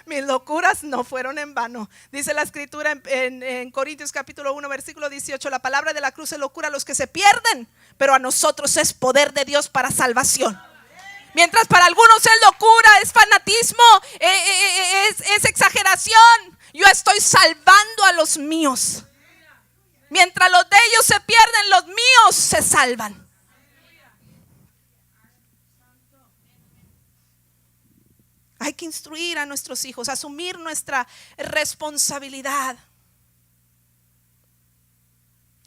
Mis locuras no fueron en vano. Dice la escritura en Corintios capítulo 1 versículo 18: la palabra de la cruz es locura a los que se pierden, pero a nosotros es poder de Dios para salvación. Mientras para algunos es locura, es fanatismo, es exageración, yo estoy salvando a los míos. Mientras los de ellos se pierden, los míos se salvan. Hay que instruir a nuestros hijos, asumir nuestra responsabilidad.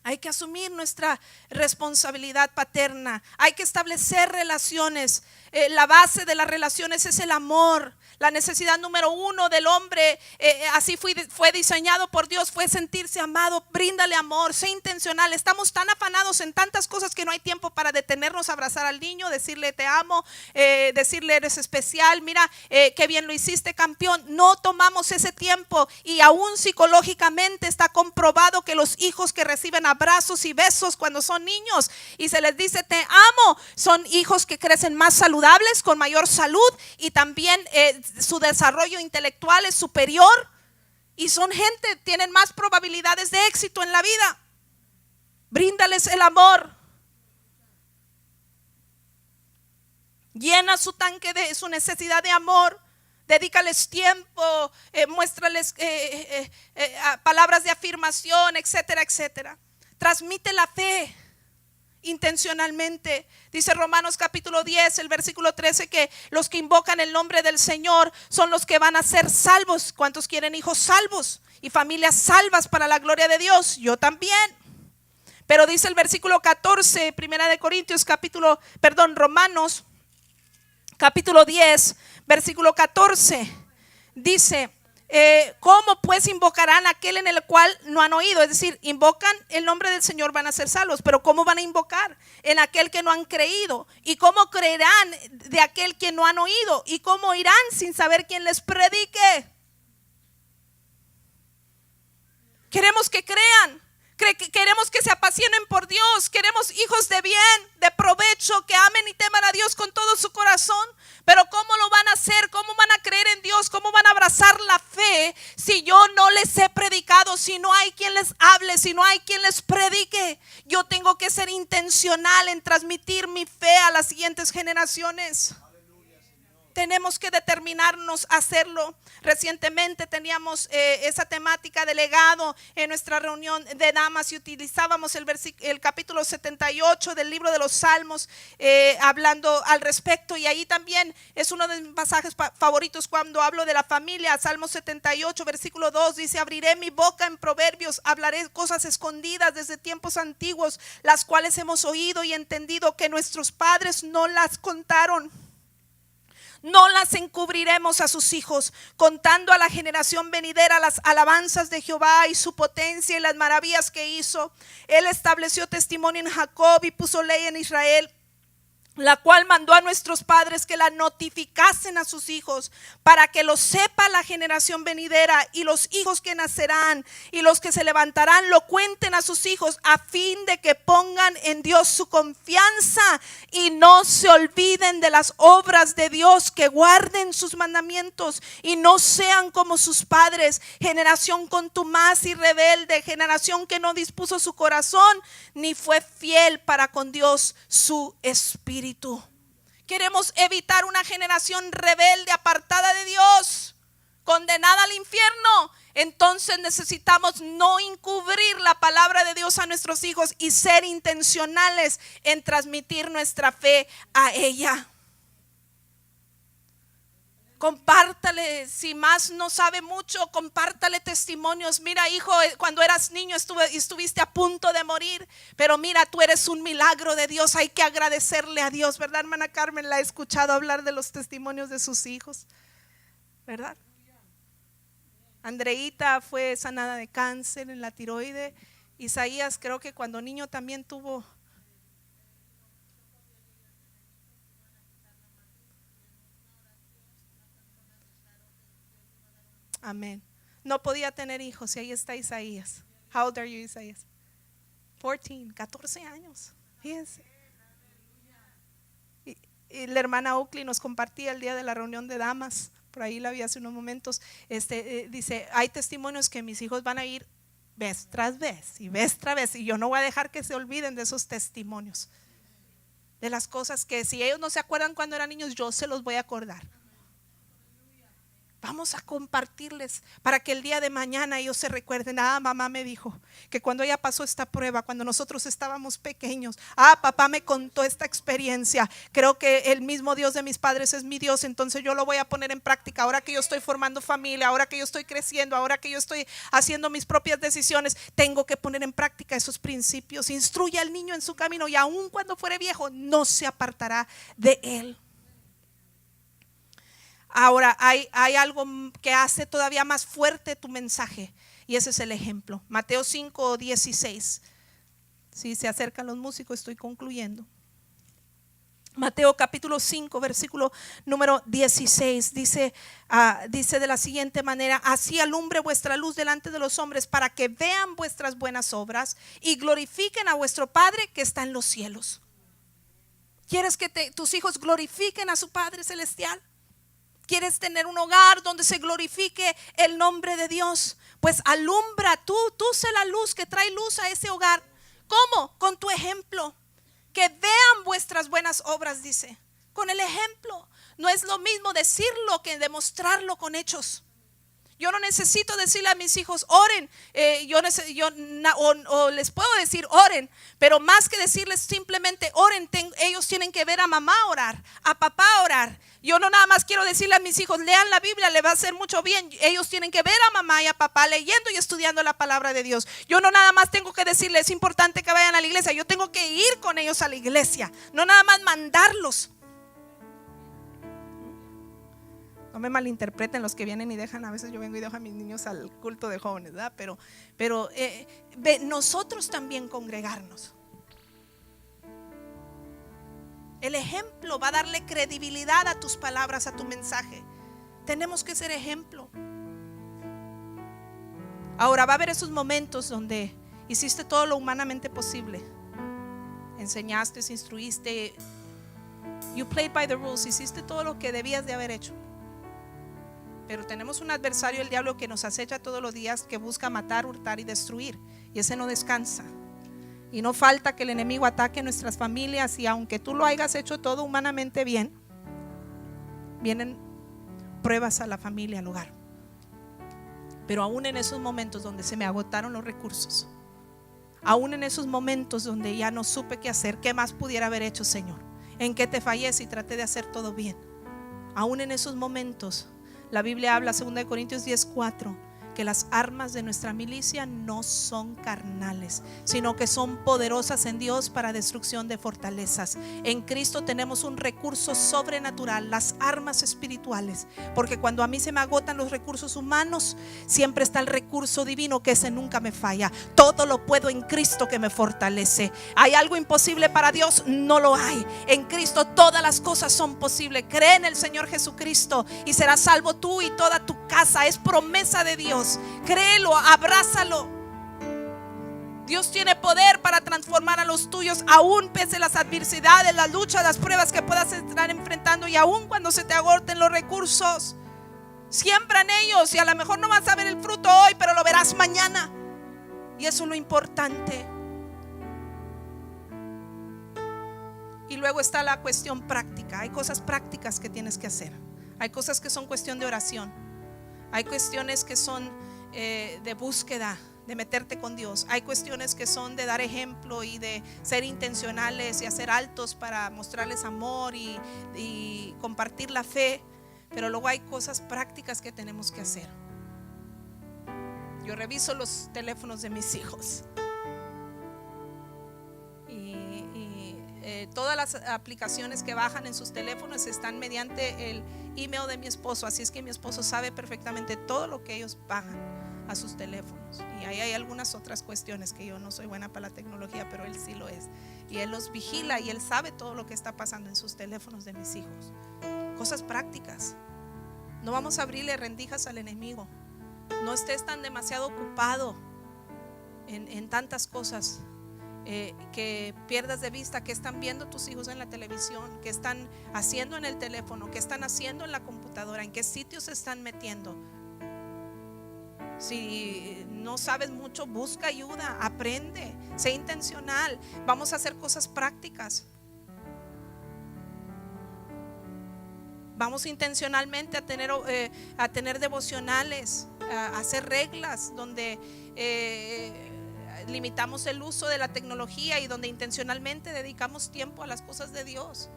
Hay que asumir nuestra responsabilidad paterna. Hay que establecer relaciones. La base de las relaciones es el amor. La necesidad número uno del hombre, así fue diseñado por Dios, fue sentirse amado. Bríndale amor, sé intencional. Estamos tan afanados en tantas cosas que no hay tiempo para detenernos a abrazar al niño, decirle te amo, decirle eres especial, mira qué bien lo hiciste, campeón. No tomamos ese tiempo y aún psicológicamente está comprobado que los hijos que reciben abrazos y besos cuando son niños y se les dice te amo, son hijos que crecen más saludables, con mayor salud y también su desarrollo intelectual es superior y son gente, tienen más probabilidades de éxito en la vida. Bríndales el amor. Llena su tanque de su necesidad de amor. Dedícales tiempo, muéstrales palabras de afirmación, etcétera, etcétera. Transmite la fe intencionalmente. Dice Romanos capítulo 10, el versículo 13, que los que invocan el nombre del Señor son los que van a ser salvos. ¿Cuántos quieren hijos salvos y familias salvas para la gloria de Dios? Yo también. Pero dice el versículo 14, Romanos capítulo 10, versículo 14, dice: ¿cómo pues invocarán aquel en el cual no han oído? Es decir, invocan el nombre del Señor, van a ser salvos, pero ¿cómo van a invocar? En aquel que no han creído. ¿Y cómo creerán de aquel que no han oído? ¿Y cómo irán sin saber quién les predique? Queremos que crean, queremos que se apasionen por Dios, queremos hijos de bien, de provecho, que amen y teman a Dios con todo su corazón. Pero ¿cómo lo van a hacer? ¿Cómo van a creer en Dios? ¿Cómo van a abrazar la fe si yo no les he predicado? Si no hay quien les hable, si no hay quien les predique. Yo tengo que ser intencional en transmitir mi fe a las siguientes generaciones. Tenemos que determinarnos a hacerlo. Recientemente teníamos esa temática de legado en nuestra reunión de damas y utilizábamos el capítulo 78 del libro de los Salmos, hablando al respecto. Y ahí también es uno de mis pasajes favoritos cuando hablo de la familia. Salmo 78 versículo 2 dice: abriré mi boca en proverbios, hablaré cosas escondidas desde tiempos antiguos, las cuales hemos oído y entendido que nuestros padres no las contaron. No las encubriremos a sus hijos, contando a la generación venidera las alabanzas de Jehová y su potencia y las maravillas que hizo. Él estableció testimonio en Jacob y puso ley en Israel. la cual mandó a nuestros padres que la notificasen a sus hijos, para que lo sepa la generación venidera y los hijos que nacerán y los que se levantarán lo cuenten a sus hijos, a fin de que pongan en Dios su confianza y no se olviden de las obras de Dios, que guarden sus mandamientos y no sean como sus padres, generación contumaz y rebelde, generación que no dispuso su corazón ni fue fiel para con Dios su espíritu. Queremos evitar una generación rebelde, apartada de Dios, condenada al infierno. Entonces necesitamos no encubrir la palabra de Dios a nuestros hijos y ser intencionales en transmitir nuestra fe a ella. Compártale, si más no sabe mucho, compártale testimonios. Mira, hijo, cuando eras niño estuviste a punto de morir, pero mira, tú eres un milagro de Dios. Hay que agradecerle a Dios, ¿verdad, hermana Carmen? La he escuchado hablar de los testimonios de sus hijos, ¿verdad? Andreita fue sanada de cáncer en la tiroide. Isaías creo que cuando niño también tuvo. Amén. No podía tener hijos y ahí está Isaías. How old are you, Isaías? 14 años. Fíjense. Y la hermana Oakley nos compartía el día de la reunión de damas. Por ahí la vi hace unos momentos. Dice, hay testimonios que mis hijos van a ir vez tras vez y vez tras vez. Y yo no voy a dejar que se olviden de esos testimonios. De las cosas que si ellos no se acuerdan cuando eran niños, yo se los voy a acordar. Vamos a compartirles para que el día de mañana ellos se recuerden. Mamá me dijo que cuando ella pasó esta prueba, cuando nosotros estábamos pequeños, papá me contó esta experiencia. Creo que el mismo Dios de mis padres es mi Dios, entonces yo lo voy a poner en práctica. Ahora que yo estoy formando familia, ahora que yo estoy creciendo, ahora que yo estoy haciendo mis propias decisiones, tengo que poner en práctica esos principios. Instruye al niño en su camino y aun cuando fuere viejo no se apartará de él. Ahora hay algo que hace todavía más fuerte tu mensaje, y ese es el ejemplo. Mateo 5:16. Si se acercan los músicos, estoy concluyendo. Mateo capítulo 5 versículo número 16 dice de la siguiente manera: así alumbre vuestra luz delante de los hombres, para que vean vuestras buenas obras y glorifiquen a vuestro Padre que está en los cielos. ¿Quieres que tus hijos glorifiquen a su Padre celestial? ¿Quieres tener un hogar donde se glorifique el nombre de Dios? Pues alumbra, tú sé la luz que trae luz a ese hogar. ¿Cómo? Con tu ejemplo. Que vean vuestras buenas obras, dice. Con el ejemplo. No es lo mismo decirlo que demostrarlo con hechos. Yo no necesito decirle a mis hijos oren, o les puedo decir oren, pero más que decirles simplemente oren, ellos tienen que ver a mamá orar, a papá orar. Yo no nada más quiero decirle a mis hijos lean la Biblia, le va a hacer mucho bien. Ellos tienen que ver a mamá y a papá leyendo y estudiando la palabra de Dios. Yo no nada más tengo que decirles es importante que vayan a la iglesia, yo tengo que ir con ellos a la iglesia, no nada más mandarlos. No me malinterpreten los que vienen y dejan, a veces yo vengo y dejo a mis niños al culto de jóvenes, ¿verdad? Pero nosotros también congregarnos. El ejemplo va a darle credibilidad a tus palabras, a tu mensaje. Tenemos que ser ejemplo. Ahora va a haber esos momentos donde hiciste todo lo humanamente posible. Enseñaste, instruiste, you played by the rules, hiciste todo lo que debías de haber hecho. Pero tenemos un adversario, el diablo, que nos acecha todos los días, que busca matar, hurtar y destruir, y ese no descansa. Y no falta que el enemigo ataque nuestras familias, y aunque tú lo hayas hecho todo humanamente bien, vienen pruebas a la familia, al hogar. Pero aún en esos momentos donde se me agotaron los recursos, aún en esos momentos donde ya no supe qué hacer, qué más pudiera haber hecho, Señor, en qué te fallé si traté de hacer todo bien, aún en esos momentos, la Biblia habla, 2 Corintios 10:4, que las armas de nuestra milicia no son carnales, sino que son poderosas en Dios para destrucción de fortalezas. En Cristo tenemos un recurso sobrenatural, las armas espirituales, porque cuando a mí se me agotan los recursos humanos, siempre está el recurso divino, que ese nunca me falla. Todo lo puedo en Cristo que me fortalece. ¿Hay algo imposible para Dios? No lo hay. En Cristo todas las cosas son posibles. Cree en el Señor Jesucristo y serás salvo tú y toda tu casa. Es promesa de Dios. Créelo, abrázalo. Dios tiene poder para transformar a los tuyos, aún pese a las adversidades, las luchas, las pruebas que puedas estar enfrentando, y aún cuando se te agoten los recursos. Siembra en ellos, y a lo mejor no vas a ver el fruto hoy, pero lo verás mañana. Y eso es lo importante. Y luego está la cuestión práctica. Hay cosas prácticas que tienes que hacer. Hay cosas que son cuestión de oración. Hay cuestiones que son de búsqueda, de meterte con Dios. Hay cuestiones que son de dar ejemplo y de ser intencionales y hacer altos para mostrarles amor y compartir la fe. Pero luego hay cosas prácticas que tenemos que hacer. Yo reviso los teléfonos de mis hijos todas las aplicaciones que bajan en sus teléfonos están mediante el email de mi esposo, así es que mi esposo sabe perfectamente todo lo que ellos bajan a sus teléfonos. Y ahí hay algunas otras cuestiones que yo no soy buena para la tecnología, pero él sí lo es, y él los vigila y él sabe todo lo que está pasando en sus teléfonos de mis hijos. Cosas prácticas. No vamos a abrirle rendijas al enemigo. No estés tan demasiado ocupado en tantas cosas que pierdas de vista que están viendo tus hijos en la televisión, que están haciendo en el teléfono, que están haciendo en la computadora, en qué sitios se están metiendo. Si no sabes mucho, busca ayuda, aprende, sé intencional. Vamos a hacer cosas prácticas. Vamos intencionalmente a tener devocionales, a hacer reglas donde limitamos el uso de la tecnología y donde intencionalmente dedicamos tiempo a las cosas de Dios.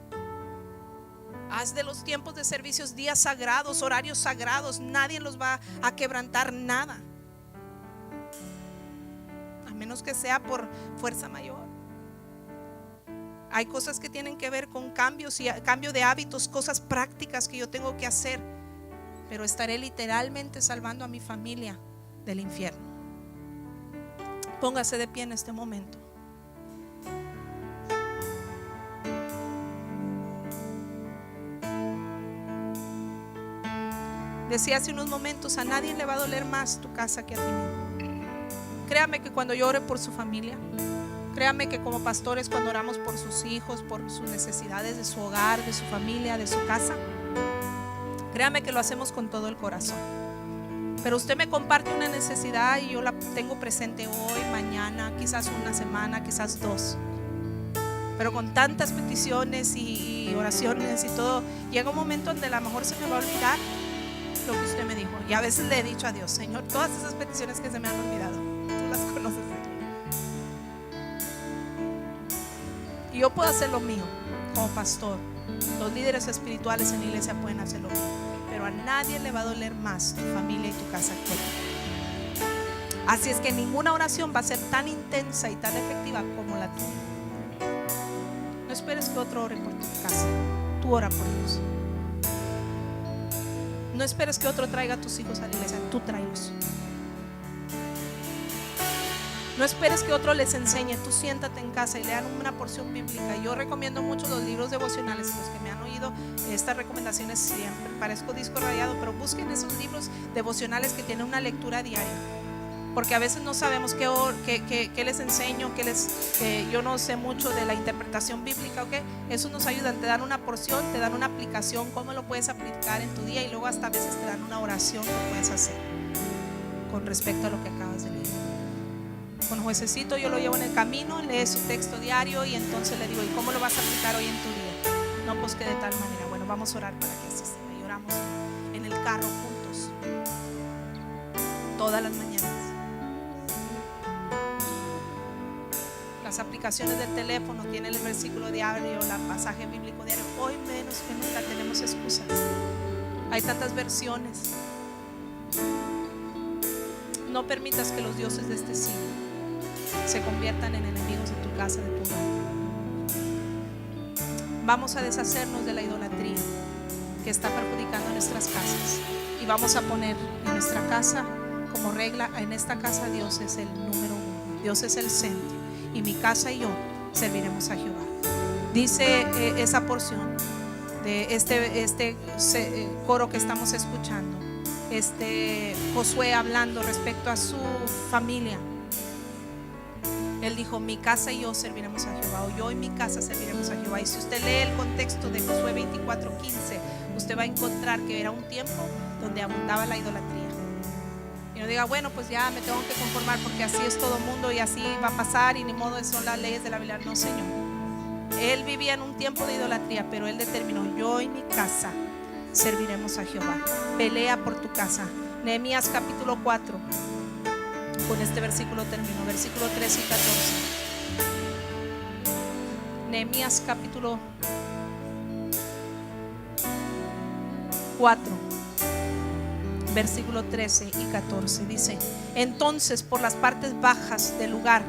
Haz de los tiempos de servicios días sagrados, horarios sagrados. Nadie los va a quebrantar, nada, a menos que sea por fuerza mayor. Hay cosas que tienen que ver con cambios y cambio de hábitos, cosas prácticas que yo tengo que hacer, pero estaré literalmente salvando a mi familia del infierno. Póngase de pie en este momento. Decía hace unos momentos, a nadie le va a doler más tu casa que a ti mismo. Créame que cuando yo ore por su familia, créame que como pastores cuando oramos por sus hijos, por sus necesidades de su hogar, de su familia, de su casa, créame que lo hacemos con todo el corazón. Pero usted me comparte una necesidad y yo la tengo presente hoy, mañana, quizás una semana, quizás 2. Pero con tantas peticiones y oraciones y todo, llega un momento donde a lo mejor se me va a olvidar lo que usted me dijo. Y a veces le he dicho a Dios, Señor, todas esas peticiones que se me han olvidado, tú las conoces, Señor. Y yo puedo hacer lo mío como pastor. Los líderes espirituales en la iglesia pueden hacer lo mío. Pero a nadie le va a doler más tu familia y tu casa que a ti. Así es que ninguna oración va a ser tan intensa y tan efectiva como la tuya. No esperes que otro ore por tu casa. Tú ora por ellos. No esperes que otro traiga a tus hijos a la iglesia. Tú tráelos. No esperes que otro les enseñe. Tú siéntate en casa y lean una porción bíblica. Yo recomiendo mucho los libros devocionales. Los que me han oído estas recomendaciones siempre, parezco disco rayado, pero busquen esos libros devocionales que tienen una lectura diaria, porque a veces no sabemos qué les enseño, yo no sé mucho de la interpretación bíblica, ¿ok? Eso nos ayuda, te dan una porción, te dan una aplicación, cómo lo puedes aplicar en tu día, y luego hasta a veces te dan una oración que puedes hacer con respecto a lo que acabas de leer. Con Juececito yo lo llevo en el camino, lee su texto diario y entonces le digo, ¿y cómo lo vas a aplicar hoy en tu día? No, pues que de tal manera. Bueno, vamos a orar para que así sea. Y oramos en el carro juntos todas las mañanas. Las aplicaciones del teléfono tienen el versículo diario, el pasaje bíblico diario. Hoy menos que nunca tenemos excusas. Hay tantas versiones. No permitas que los dioses de este siglo se conviertan en enemigos de tu casa, de tu hogar. Vamos a deshacernos de la idolatría que está perjudicando nuestras casas, y vamos a poner en nuestra casa como regla: en esta casa Dios es el número uno, Dios es el centro, y mi casa y yo serviremos a Jehová. Dice esa porción de este coro que estamos escuchando, Josué hablando respecto a su familia. Él dijo: mi casa y yo serviremos a Jehová, o yo y mi casa serviremos a Jehová. Y si usted lee el contexto de Josué 24:15, usted va a encontrar que era un tiempo donde abundaba la idolatría. Y no diga: bueno, pues ya me tengo que conformar porque así es todo mundo y así va a pasar y ni modo, son las leyes de la Biblia. No, Señor. Él vivía en un tiempo de idolatría, pero él determinó: yo y mi casa serviremos a Jehová. Pelea por tu casa. Nehemías capítulo 4. Con este versículo termino, versículo 13 y 14. Nehemías capítulo 4, versículo 13 y 14. Dice: entonces por las partes bajas del lugar,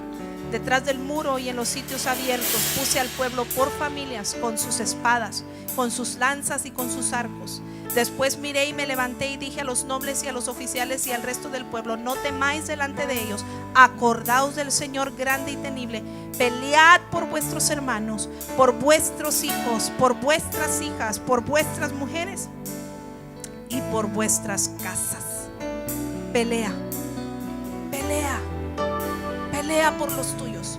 detrás del muro y en los sitios abiertos, puse al pueblo por familias, con sus espadas, con sus lanzas y con sus arcos. Después miré y me levanté y dije a los nobles y a los oficiales y al resto del pueblo: no temáis delante de ellos, acordaos del Señor grande y temible, pelead por vuestros hermanos, por vuestros hijos, por vuestras hijas, por vuestras mujeres y por vuestras casas. Pelea, pelea, pelea por los tuyos.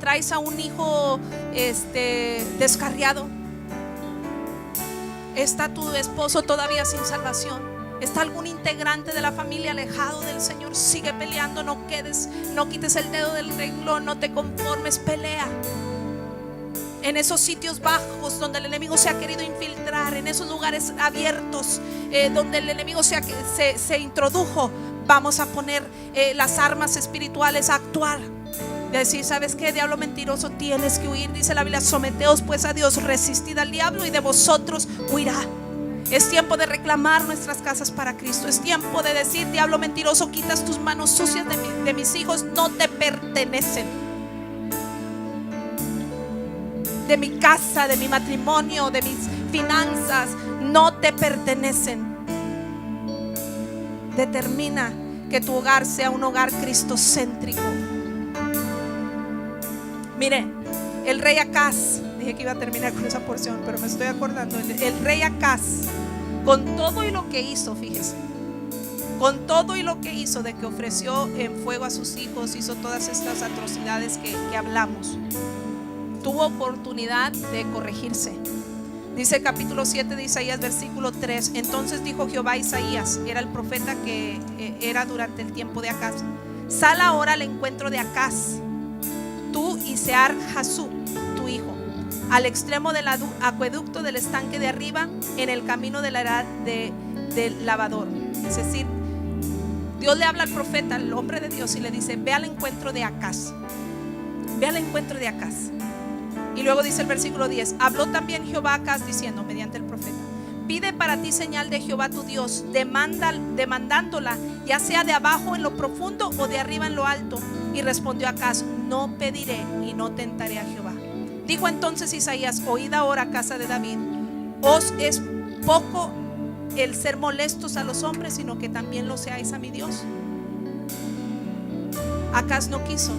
Traes a un hijo descarriado. ¿Está tu esposo todavía sin salvación? ¿Está algún integrante de la familia alejado del Señor? Sigue peleando, no quites el dedo del renglón, no te conformes, pelea. En esos sitios bajos donde el enemigo se ha querido infiltrar, en esos lugares abiertos donde el enemigo se introdujo, vamos a poner las armas espirituales a actuar. De decir: ¿sabes qué? Diablo mentiroso, tienes que huir. Dice la Biblia: someteos pues a Dios, resistid al diablo y de vosotros huirá. Es tiempo de reclamar nuestras casas para Cristo. Es tiempo de decir: diablo mentiroso, quitas tus manos sucias de mis hijos, no te pertenecen. De mi casa, de mi matrimonio, de mis finanzas, no te pertenecen. Determina que tu hogar sea un hogar cristocéntrico. Mire, el rey Acaz, dije que iba a terminar con esa porción, pero me estoy acordando. El rey Acaz, con todo y lo que hizo, fíjese, con todo y lo que hizo, de que ofreció en fuego a sus hijos, hizo todas estas atrocidades que hablamos, tuvo oportunidad de corregirse. Dice el capítulo 7 de Isaías, versículo 3: entonces dijo Jehová a Isaías, era el profeta que era durante el tiempo de Acaz: sal ahora al encuentro de Acaz, tú y Sear Jasub, tu hijo, al extremo del acueducto del estanque de arriba, en el camino de la edad del lavador. Es decir, Dios le habla al profeta, al hombre de Dios, y le dice: ve al encuentro de Acaz, ve al encuentro de Acaz. Y luego dice el versículo 10: habló también Jehová a Acaz diciendo, mediante el profeta: pide para ti señal de Jehová tu Dios, demandándola, ya sea de abajo en lo profundo o de arriba en lo alto. Y respondió Acaz: no pediré y no tentaré a Jehová. Dijo entonces Isaías: oíd ahora, casa de David, os es poco el ser molestos a los hombres, sino que también lo seáis a mi Dios. Acaz no quiso,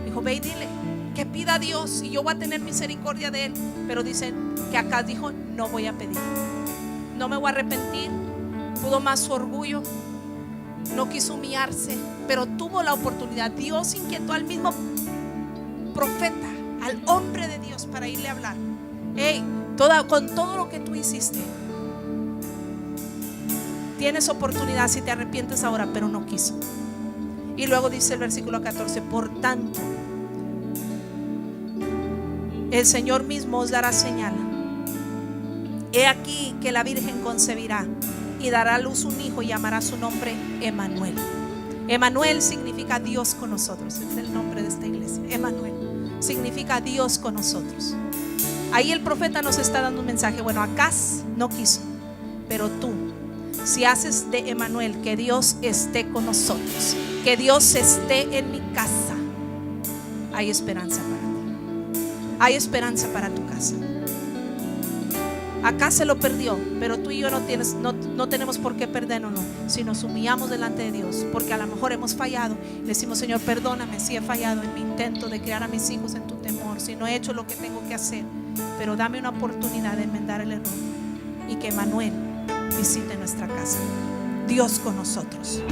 dijo: ve y dile que pida a Dios y yo voy a tener misericordia de él. Pero dicen que Acaz dijo: no voy a pedir, no me voy a arrepentir. Pudo más su orgullo, no quiso humillarse, pero tuvo la oportunidad. Dios inquietó al mismo profeta, al hombre de Dios, para irle a hablar: hey, con todo lo que tú hiciste, tienes oportunidad si te arrepientes ahora. Pero no quiso. Y luego dice el versículo 14: por tanto, el Señor mismo os dará señal. He aquí que la Virgen concebirá y dará a luz un hijo y llamará su nombre Emmanuel. Emmanuel significa Dios con nosotros. Es el nombre de esta iglesia. Emmanuel significa Dios con nosotros. Ahí el profeta nos está dando un mensaje. Bueno, Acaz no quiso, pero tú si haces de Emanuel que Dios esté con nosotros, que Dios esté en mi casa, hay esperanza para ti. Hay esperanza para tu casa. Acá se lo perdió, pero tú y yo no tenemos por qué perdernos si nos humillamos delante de Dios, porque a lo mejor hemos fallado. Le decimos: Señor, perdóname si he fallado en mi intento de criar a mis hijos en tu temor, si no he hecho lo que tengo que hacer, pero dame una oportunidad de enmendar el error y que Emanuel visite nuestra casa. Dios con nosotros.